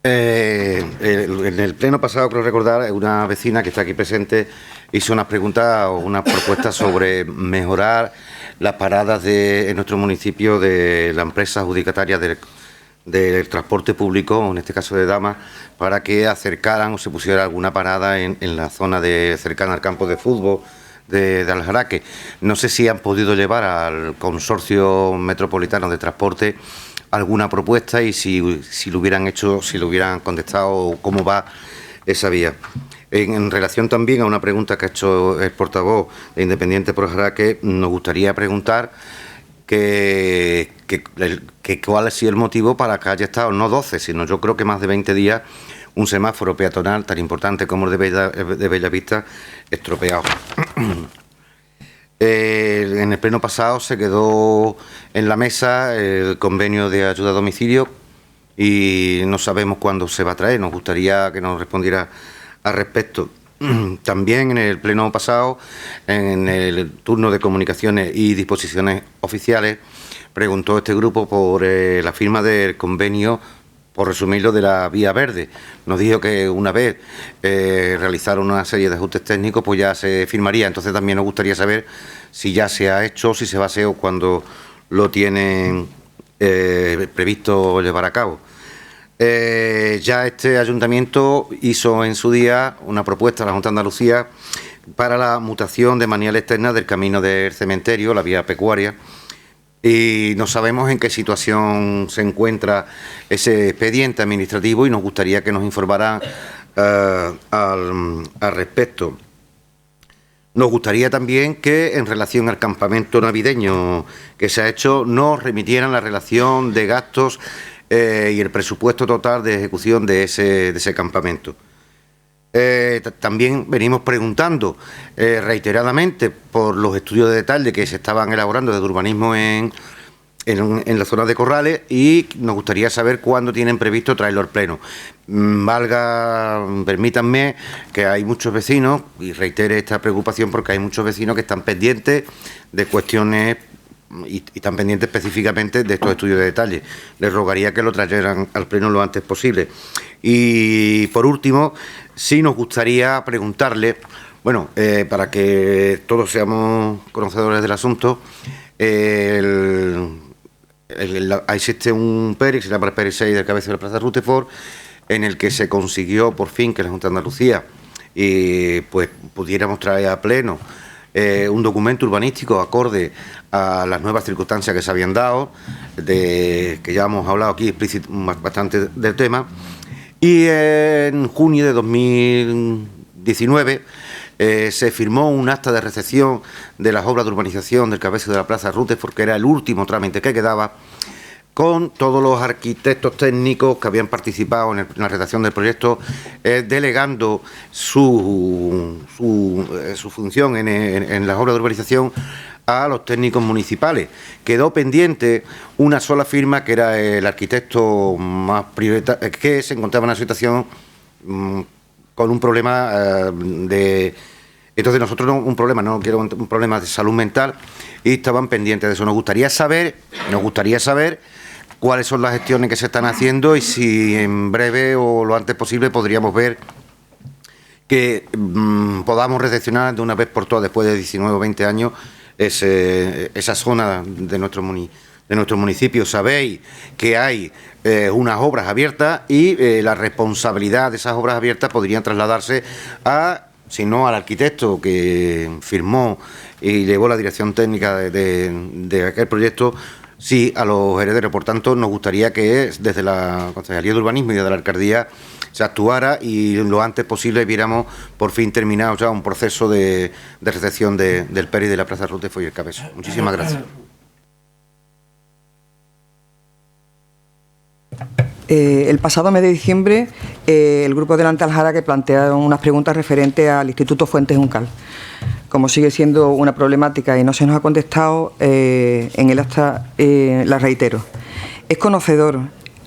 En el pleno pasado, creo recordar, una vecina que está aquí presente hizo unas preguntas o unas propuestas sobre mejorar las paradas en nuestro municipio de la empresa adjudicataria del transporte público, en este caso de Damas, para que acercaran o se pusiera alguna parada en la zona cercana al campo de fútbol de Aljaraque. No sé si han podido llevar al Consorcio Metropolitano de Transporte alguna propuesta y si lo hubieran hecho, si lo hubieran contestado, cómo va esa vía. En relación también a una pregunta que ha hecho el portavoz de Independiente por Aljaraque, nos gustaría preguntar cuál ha sido el motivo para que haya estado, no 12, sino yo creo que más de 20 días, un semáforo peatonal tan importante como el de Bellavista estropeado. En el pleno pasado se quedó en la mesa el convenio de ayuda a domicilio y no sabemos cuándo se va a traer. Nos gustaría que nos respondiera al respecto. También en el pleno pasado, en el turno de comunicaciones y disposiciones oficiales, preguntó este grupo por la firma del convenio, por resumirlo, de la vía verde. Nos dijo que una vez realizaron una serie de ajustes técnicos, pues ya se firmaría. Entonces también nos gustaría saber si ya se ha hecho, si se va a hacer o cuándo lo tienen previsto llevar a cabo. Ya este ayuntamiento hizo en su día una propuesta a la Junta de Andalucía para la mutación de manial externa del camino del cementerio, la vía pecuaria, y no sabemos en qué situación se encuentra ese expediente administrativo y nos gustaría que nos informaran al respecto. Nos gustaría también que, en relación al campamento navideño que se ha hecho, nos remitieran la relación de gastos y el presupuesto total de ejecución de ese campamento. También venimos preguntando reiteradamente por los estudios de detalle que se estaban elaborando de urbanismo en la zona de Corrales, y nos gustaría saber cuándo tienen previsto traerlo al pleno. Permítanme que hay muchos vecinos, y reitere esta preocupación porque hay muchos vecinos que están pendientes de cuestiones y están pendientes específicamente de estos estudios de detalle. Les rogaría que lo trajeran al pleno lo antes posible. Y por último, sí nos gustaría preguntarle, bueno, para que todos seamos conocedores del asunto, existe un PERI, se llama el PERI 6 del Cabezo de la Plaza Rutherford, en el que se consiguió por fin que la Junta de Andalucía pues pudiéramos traer a pleno un documento urbanístico acorde a las nuevas circunstancias que se habían dado, que ya hemos hablado aquí bastante del tema. Y en junio de 2019 se firmó un acta de recepción de las obras de urbanización del Cabezo de la Plaza Rutherford, que era el último trámite que quedaba, con todos los arquitectos técnicos que habían participado en la redacción del proyecto, delegando su función en las obras de urbanización a los técnicos municipales. Quedó pendiente una sola firma, que era el arquitecto más prioritario, que se encontraba en una situación con un problema Entonces nosotros un problema de salud mental, y estaban pendientes de eso. Nos gustaría saber cuáles son las gestiones que se están haciendo, y si en breve o lo antes posible podríamos ver que podamos recepcionar de una vez por todas, después de 19 o 20 años, esa zona de nuestro municipio. Sabéis que hay unas obras abiertas, y la responsabilidad de esas obras abiertas podrían trasladarse si no al arquitecto que firmó y llevó la dirección técnica de aquel proyecto, sí a los herederos. Por tanto, nos gustaría que desde la Concejalía de Urbanismo y desde la Alcaldía se actuara, y lo antes posible viéramos por fin terminado ya un proceso de recepción del PERI de la Plaza Rutherford y el Cabezo. Muchísimas gracias. El pasado mes de diciembre, el grupo Delante Aljara que plantearon unas preguntas referentes al Instituto Fuentes Uncal. Como sigue siendo una problemática y no se nos ha contestado, en el acta la reitero. Es conocedor,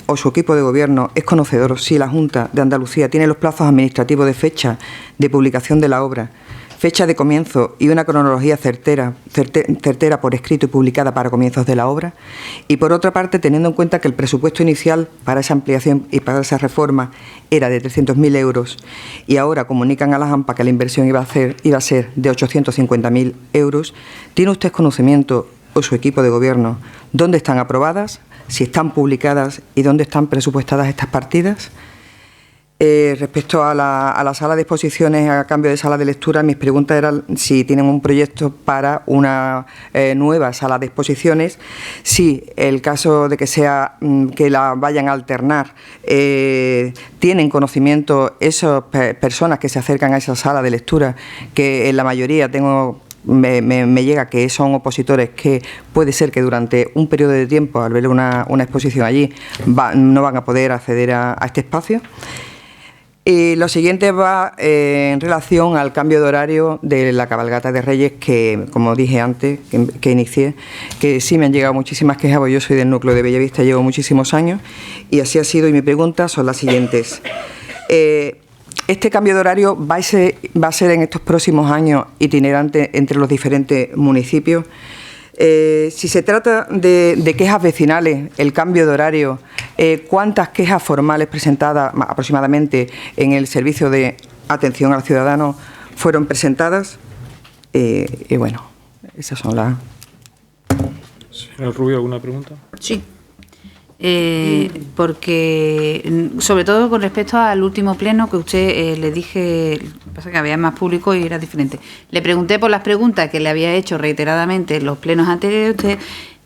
o su equipo de gobierno es conocedor, si la Junta de Andalucía tiene los plazos administrativos de fecha de publicación de la obra, fecha de comienzo y una cronología certera por escrito y publicada para comienzos de la obra. Y por otra parte, teniendo en cuenta que el presupuesto inicial para esa ampliación y para esa reforma era de 300.000 euros, y ahora comunican a la AMPA que la inversión iba a ser de 850.000 euros, ¿tiene usted conocimiento, o su equipo de gobierno, dónde están aprobadas, si están publicadas y dónde están presupuestadas estas partidas? Respecto a la sala de exposiciones, a cambio de sala de lectura, mis preguntas eran si tienen un proyecto para una nueva sala de exposiciones, si el caso de que que la vayan a alternar, tienen conocimiento esas personas que se acercan a esa sala de lectura, que en la mayoría me llega que son opositores, que puede ser que durante un periodo de tiempo, al ver una exposición allí, no van a poder acceder a este espacio. Y lo siguiente va en relación al cambio de horario de la cabalgata de Reyes, que, como dije antes, que inicié, que sí me han llegado muchísimas quejas, porque yo soy del núcleo de Bellavista, llevo muchísimos años, y así ha sido, y mi pregunta son las siguientes. ¿Este cambio de horario va a ser en estos próximos años itinerante entre los diferentes municipios? Si se trata de quejas vecinales, el cambio de horario, ¿cuántas quejas formales presentadas aproximadamente en el servicio de atención al ciudadano fueron presentadas? Y bueno, esas son las... Señor Rubio, ¿alguna pregunta? Sí. Porque, sobre todo con respecto al último pleno que usted le dije, pasa que había más público y era diferente. Le pregunté por las preguntas que le había hecho reiteradamente en los plenos anteriores. Usted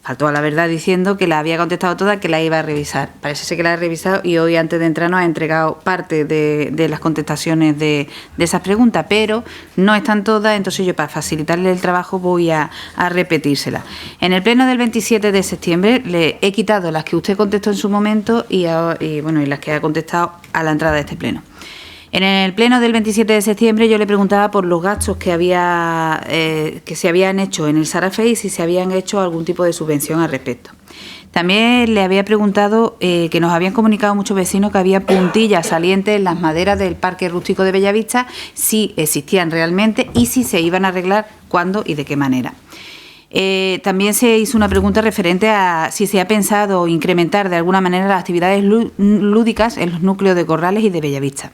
faltó a la verdad diciendo que la había contestado todas, que la iba a revisar. Parece ser que la ha revisado, y hoy, antes de entrar, nos ha entregado parte de las contestaciones de esas preguntas, pero no están todas. Entonces yo, para facilitarle el trabajo, voy a repetírselas. En el pleno del 27 de septiembre le he quitado las que usted contestó en su momento y las que ha contestado a la entrada de este pleno. En el pleno del 27 de septiembre yo le preguntaba por los gastos que se habían hecho en el Sarafe y si se habían hecho algún tipo de subvención al respecto. También le había preguntado que nos habían comunicado muchos vecinos que había puntillas salientes en las maderas del Parque Rústico de Bellavista, si existían realmente y si se iban a arreglar, cuándo y de qué manera. También se hizo una pregunta referente a si se ha pensado incrementar de alguna manera las actividades lúdicas en los núcleos de Corrales y de Bellavista.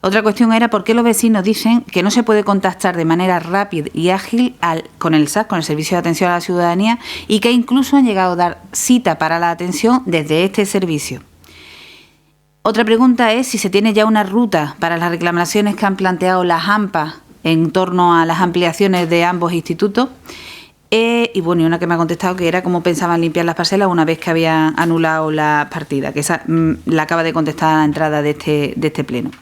Otra cuestión era por qué los vecinos dicen que no se puede contactar de manera rápida y ágil con el SAS, con el Servicio de Atención a la Ciudadanía, y que incluso han llegado a dar cita para la atención desde este servicio. Otra pregunta es si se tiene ya una ruta para las reclamaciones que han planteado las AMPA en torno a las ampliaciones de ambos institutos. Y bueno, y una que me ha contestado que era cómo pensaban limpiar las parcelas una vez que habían anulado la partida, que esa la acaba de contestar a la entrada de este pleno.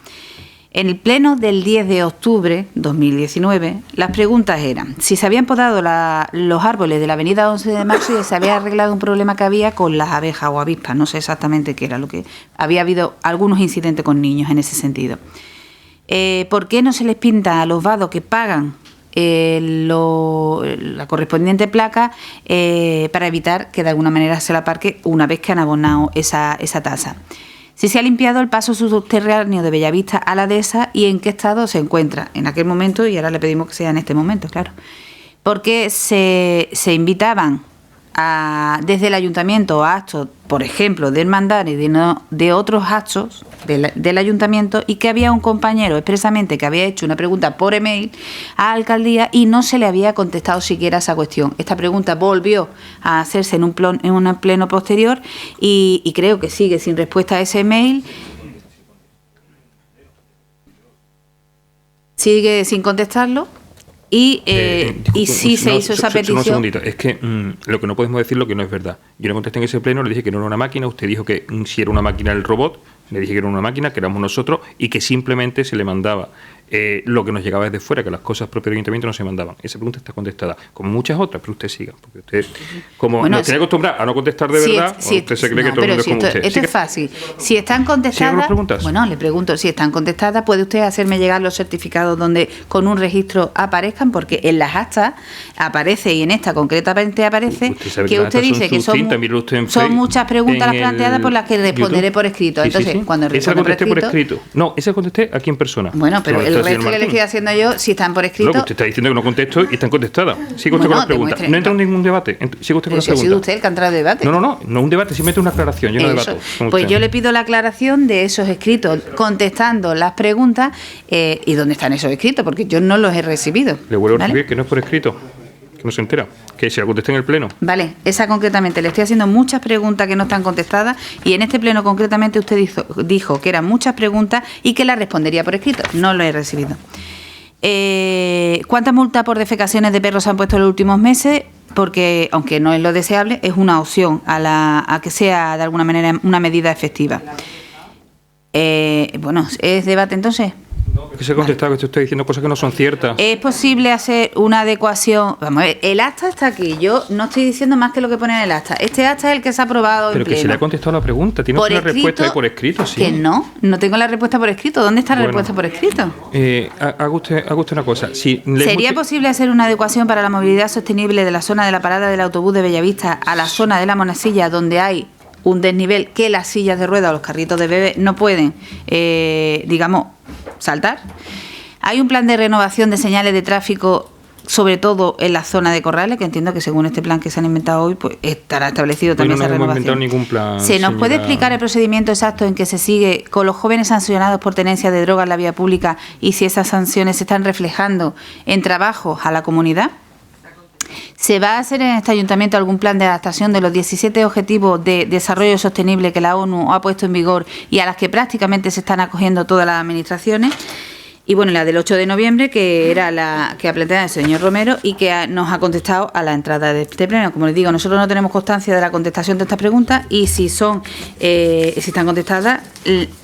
En el pleno del 10 de octubre 2019, las preguntas eran si se habían podado los árboles de la avenida 11 de marzo y se había arreglado un problema que había con las abejas o avispas, no sé exactamente qué era lo que... Había habido algunos incidentes con niños en ese sentido. ¿Por qué no se les pinta a los vados que pagan la correspondiente placa para evitar que de alguna manera se la aparque una vez que han abonado esa tasa? Si se ha limpiado el paso subterráneo de Bellavista a la dehesa y en qué estado se encuentra en aquel momento, y ahora le pedimos que sea en este momento, claro. Porque se invitaban desde el ayuntamiento a actos, por ejemplo, de hermandad y de otros actos del ayuntamiento, y que había un compañero expresamente que había hecho una pregunta por email a la alcaldía y no se le había contestado siquiera esa cuestión. Esta pregunta volvió a hacerse en un pleno posterior y creo que sigue sin respuesta a ese email. Sigue sin contestarlo. Y sí se hizo esa petición. Un segundito, es que lo que no podemos decir lo que no es verdad. Yo le contesté en ese pleno, le dije que no era una máquina, usted dijo que si era una máquina el robot, le dije que era una máquina, que éramos nosotros y que simplemente se le mandaba lo que nos llegaba desde fuera, que las cosas propias del ayuntamiento no se mandaban. Esa pregunta está contestada, como muchas otras, pero usted siga, porque usted, como nos tiene acostumbrado a no contestar de verdad, usted se cree que todo el mundo es como usted. Esto es fácil. Si están contestadas, bueno, le pregunto, si están contestadas, ¿puede usted hacerme llegar los certificados donde con un registro aparezcan? Porque en las actas aparece, y en esta concretamente aparece, que usted dice que son muchas preguntas las planteadas por las que responderé por escrito. Entonces, cuando responde por escrito... No, esa contesté aquí en persona. Bueno, pero el resto que le estoy haciendo yo, si están por escrito... Luego usted está diciendo que no contesto y están contestadas. Sigue usted con las preguntas. No entra en ningún debate. Sigue usted con las preguntas. Ha sido usted el que ha entrado en debate. No un debate, simplemente una aclaración. Yo no debato. Pues yo le pido la aclaración de esos escritos, contestando las preguntas y dónde están esos escritos, porque yo no los he recibido. Le vuelvo a repetir que no es por escrito, que no se entera, que se la conteste en el pleno. Vale, esa concretamente. Le estoy haciendo muchas preguntas que no están contestadas y en este pleno concretamente usted dijo que eran muchas preguntas y que las respondería por escrito. No lo he recibido. ¿Cuántas multas por defecaciones de perros se han puesto en los últimos meses? Porque, aunque no es lo deseable, es una opción a que sea de alguna manera una medida efectiva. Bueno, ¿es debate entonces? Que se ha contestado, que usted está diciendo cosas que no son ciertas. ¿Es posible hacer una adecuación? Vamos a ver, el acta está aquí. Yo no estoy diciendo más que lo que pone en el acta. Este acta es el que se ha aprobado pero en pleno. Que se le ha contestado la pregunta. Tiene una respuesta ahí por escrito, sí. Que no tengo la respuesta por escrito. ¿Dónde está la respuesta por escrito? Haga usted una cosa. Si ¿Sería posible hacer una adecuación para la movilidad sostenible de la zona de la parada del autobús de Bellavista a la zona de la Monasilla, donde hay un desnivel que las sillas de ruedas o los carritos de bebé no pueden, saltar? Hay un plan de renovación de señales de tráfico, sobre todo en la zona de Corrales, que entiendo que según este plan que se han inventado hoy, pues estará establecido también esa renovación. No hemos inventado ningún plan. ¿Se nos puede explicar el procedimiento exacto en que se sigue con los jóvenes sancionados por tenencia de drogas en la vía pública y si esas sanciones se están reflejando en trabajos a la comunidad? ¿Se va a hacer en este ayuntamiento algún plan de adaptación de los 17 objetivos de desarrollo sostenible que la ONU ha puesto en vigor y a las que prácticamente se están acogiendo todas las administraciones? Y bueno, la del 8 de noviembre, que era la que ha planteado el señor Romero y que nos ha contestado a la entrada de este pleno. Como les digo, nosotros no tenemos constancia de la contestación de estas preguntas y si están contestadas,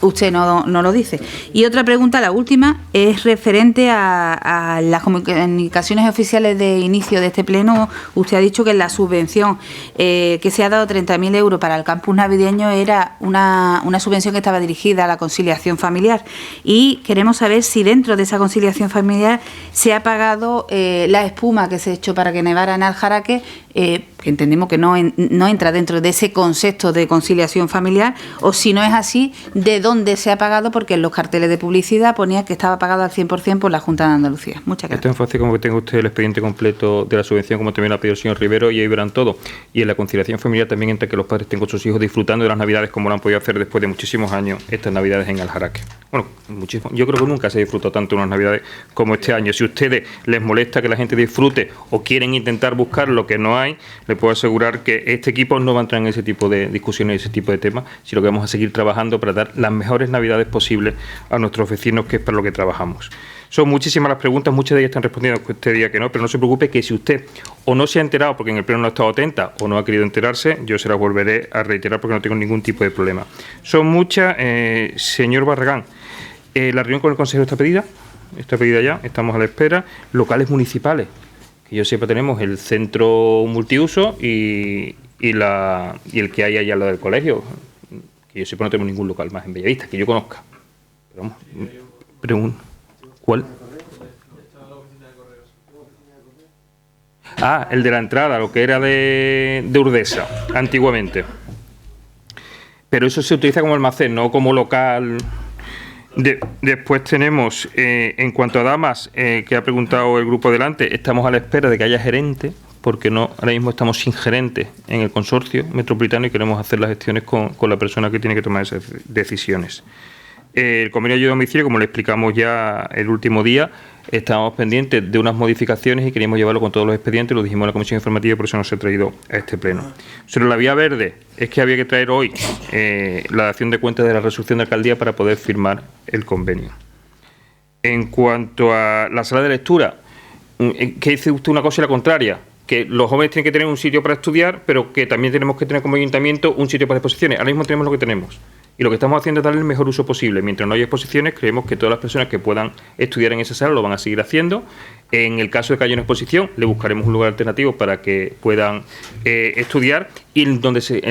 usted no lo dice. Y otra pregunta, la última, es referente a las comunicaciones oficiales de inicio de este pleno. Usted ha dicho que la subvención que se ha dado 30.000 euros para el campus navideño era una subvención que estaba dirigida a la conciliación familiar. Y queremos saber si dentro de esa conciliación familiar se ha pagado la espuma que se ha hecho para que nevara en Aljaraque, que entendemos que no entra dentro de ese concepto de conciliación familiar, o si no es así, de dónde se ha pagado, porque en los carteles de publicidad ponía que estaba pagado al 100% por la Junta de Andalucía. Muchas gracias. Es tan fácil como que tenga usted el expediente completo de la subvención, como también lo ha pedido el señor Rivero, y ahí verán todo. Y en la conciliación familiar también entra que los padres estén con sus hijos disfrutando de las Navidades como lo han podido hacer después de muchísimos años, estas Navidades en Aljaraque. Bueno, muchísimo. Yo creo que nunca se disfrutó tanto unas Navidades como este año. Si a ustedes les molesta que la gente disfrute o quieren intentar buscar lo que no hay, les puedo asegurar que este equipo no va a entrar en ese tipo de discusiones, ese tipo de temas, sino que vamos a seguir trabajando para dar las mejores Navidades posibles a nuestros vecinos, que es para lo que trabajamos. Son muchísimas las preguntas, muchas de ellas están respondiendo este día que no, pero no se preocupe, que si usted o no se ha enterado porque en el pleno no ha estado atenta o no ha querido enterarse, yo se las volveré a reiterar porque no tengo ningún tipo de problema. Son muchas, señor Barragán. La reunión con el consejero está pedida ya, estamos a la espera. Locales municipales, que yo sepa tenemos el centro multiuso y el que hay allá al lado del colegio, que yo sepa no tenemos ningún local más en Bellavista, que yo conozca. Pero vamos, pregunto, ¿cuál? Ah, el de la entrada, lo que era de Urdesa, antiguamente. Pero eso se utiliza como almacén, no como local. Después tenemos, en cuanto a damas, que ha preguntado el grupo delante, estamos a la espera de que haya gerente, porque ahora mismo estamos sin gerente en el consorcio metropolitano y queremos hacer las gestiones con la persona que tiene que tomar esas decisiones. El convenio de ayuda a domicilio, como le explicamos ya el último día, estábamos pendientes de unas modificaciones y queríamos llevarlo con todos los expedientes, lo dijimos en la comisión informativa y por eso no se ha traído a este pleno. Sobre la vía verde, es que había que traer hoy la dación de cuentas de la resolución de alcaldía para poder firmar el convenio. En cuanto a la sala de lectura, ¿qué dice usted una cosa y la contraria? Que los jóvenes tienen que tener un sitio para estudiar, pero que también tenemos que tener como ayuntamiento un sitio para exposiciones. Ahora mismo tenemos lo que tenemos. Y lo que estamos haciendo es darle el mejor uso posible. Mientras no haya exposiciones, creemos que todas las personas que puedan estudiar en esa sala lo van a seguir haciendo. En el caso de que haya una exposición, le buscaremos un lugar alternativo para que puedan estudiar. Y en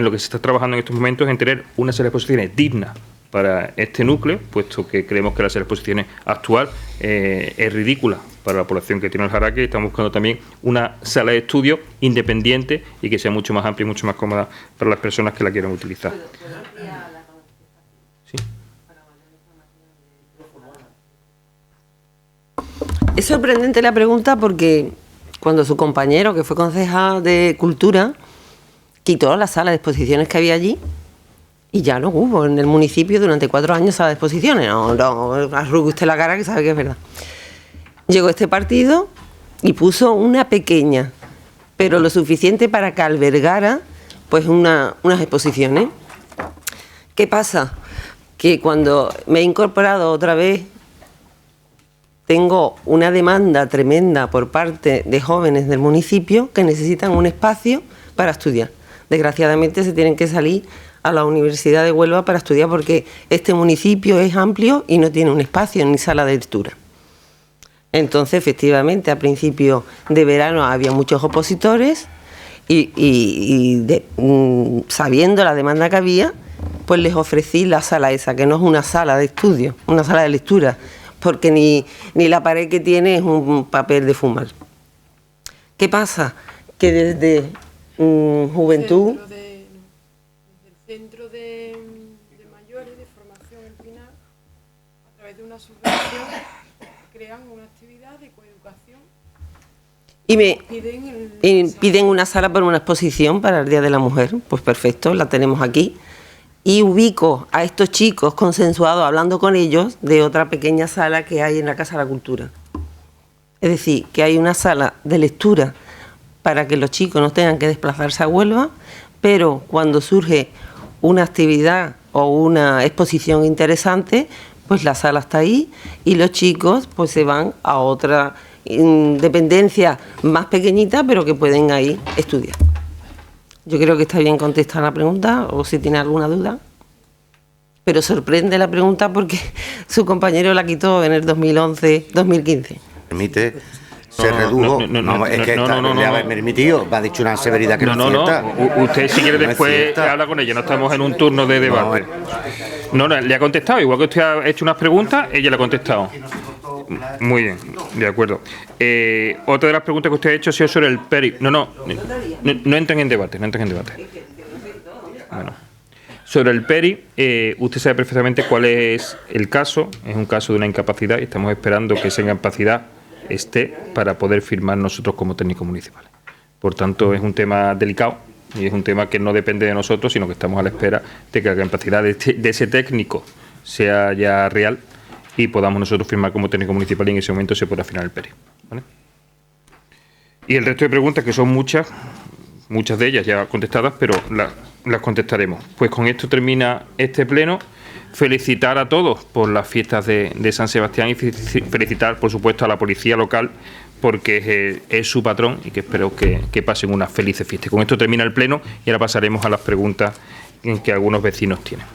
lo que se está trabajando en estos momentos es en tener una sala de exposiciones digna para este núcleo, puesto que creemos que la sala de exposiciones actual es ridícula para la población que tiene Aljaraque. Estamos buscando también una sala de estudio independiente y que sea mucho más amplia y mucho más cómoda para las personas que la quieran utilizar. Es sorprendente la pregunta porque cuando su compañero, que fue concejal de Cultura, quitó la sala de exposiciones que había allí y ya no hubo en el municipio durante 4 años sala de exposiciones. No, arrugue usted la cara que sabe que es verdad. Llegó este partido y puso una pequeña, pero lo suficiente para que albergara pues unas exposiciones. ¿Qué pasa? Que cuando me he incorporado otra vez tengo una demanda tremenda por parte de jóvenes del municipio que necesitan un espacio para estudiar. Desgraciadamente se tienen que salir a la Universidad de Huelva para estudiar porque este municipio es amplio y no tiene un espacio ni sala de lectura. Entonces, efectivamente, a principio de verano había muchos opositores y sabiendo la demanda que había, pues les ofrecí la sala esa, que no es una sala de estudio, una sala de lectura, porque ni la pared que tiene es un papel de fumar. ¿Qué pasa? Que desde Juventud... Desde el Centro de Mayores de Formación El Pinar, a través de una subvención, crean una actividad de coeducación y piden una sala para una exposición para el Día de la Mujer. Pues perfecto, la tenemos aquí. Y ubico a estos chicos consensuados, hablando con ellos, de otra pequeña sala que hay en la Casa de la Cultura. Es decir, que hay una sala de lectura para que los chicos no tengan que desplazarse a Huelva, pero cuando surge una actividad o una exposición interesante, pues la sala está ahí y los chicos pues se van a otra dependencia más pequeñita, pero que pueden ahí estudiar. Yo creo que está bien contestar la pregunta, o si tiene alguna duda. Pero sorprende la pregunta porque su compañero la quitó en el 2011-2015. Permite, se redujo. Mi tío me ha dicho una severidad que no es cierta. Usted, si quiere, después habla con ella. No estamos en un turno de debate. No, le ha contestado. Igual que usted ha hecho unas preguntas, ella le ha contestado. Muy bien, de acuerdo. Otra de las preguntas que usted ha hecho ha sido sobre el PERI. No entren en debate, Bueno. Sobre el PERI, usted sabe perfectamente cuál es el caso. Es un caso de una incapacidad y estamos esperando que esa incapacidad esté para poder firmar nosotros como técnicos municipales. Por tanto, es un tema delicado y es un tema que no depende de nosotros, sino que estamos a la espera de que la capacidad de ese técnico sea ya real y podamos nosotros firmar como técnico municipal y en ese momento se pueda firmar el PERI. ¿Vale? Y el resto de preguntas, que son muchas de ellas ya contestadas, pero las contestaremos. Pues con esto termina este pleno. Felicitar a todos por las fiestas de San Sebastián y felicitar, por supuesto, a la policía local porque es su patrón y que espero que pasen unas felices fiestas. Con esto termina el pleno y ahora pasaremos a las preguntas que algunos vecinos tienen.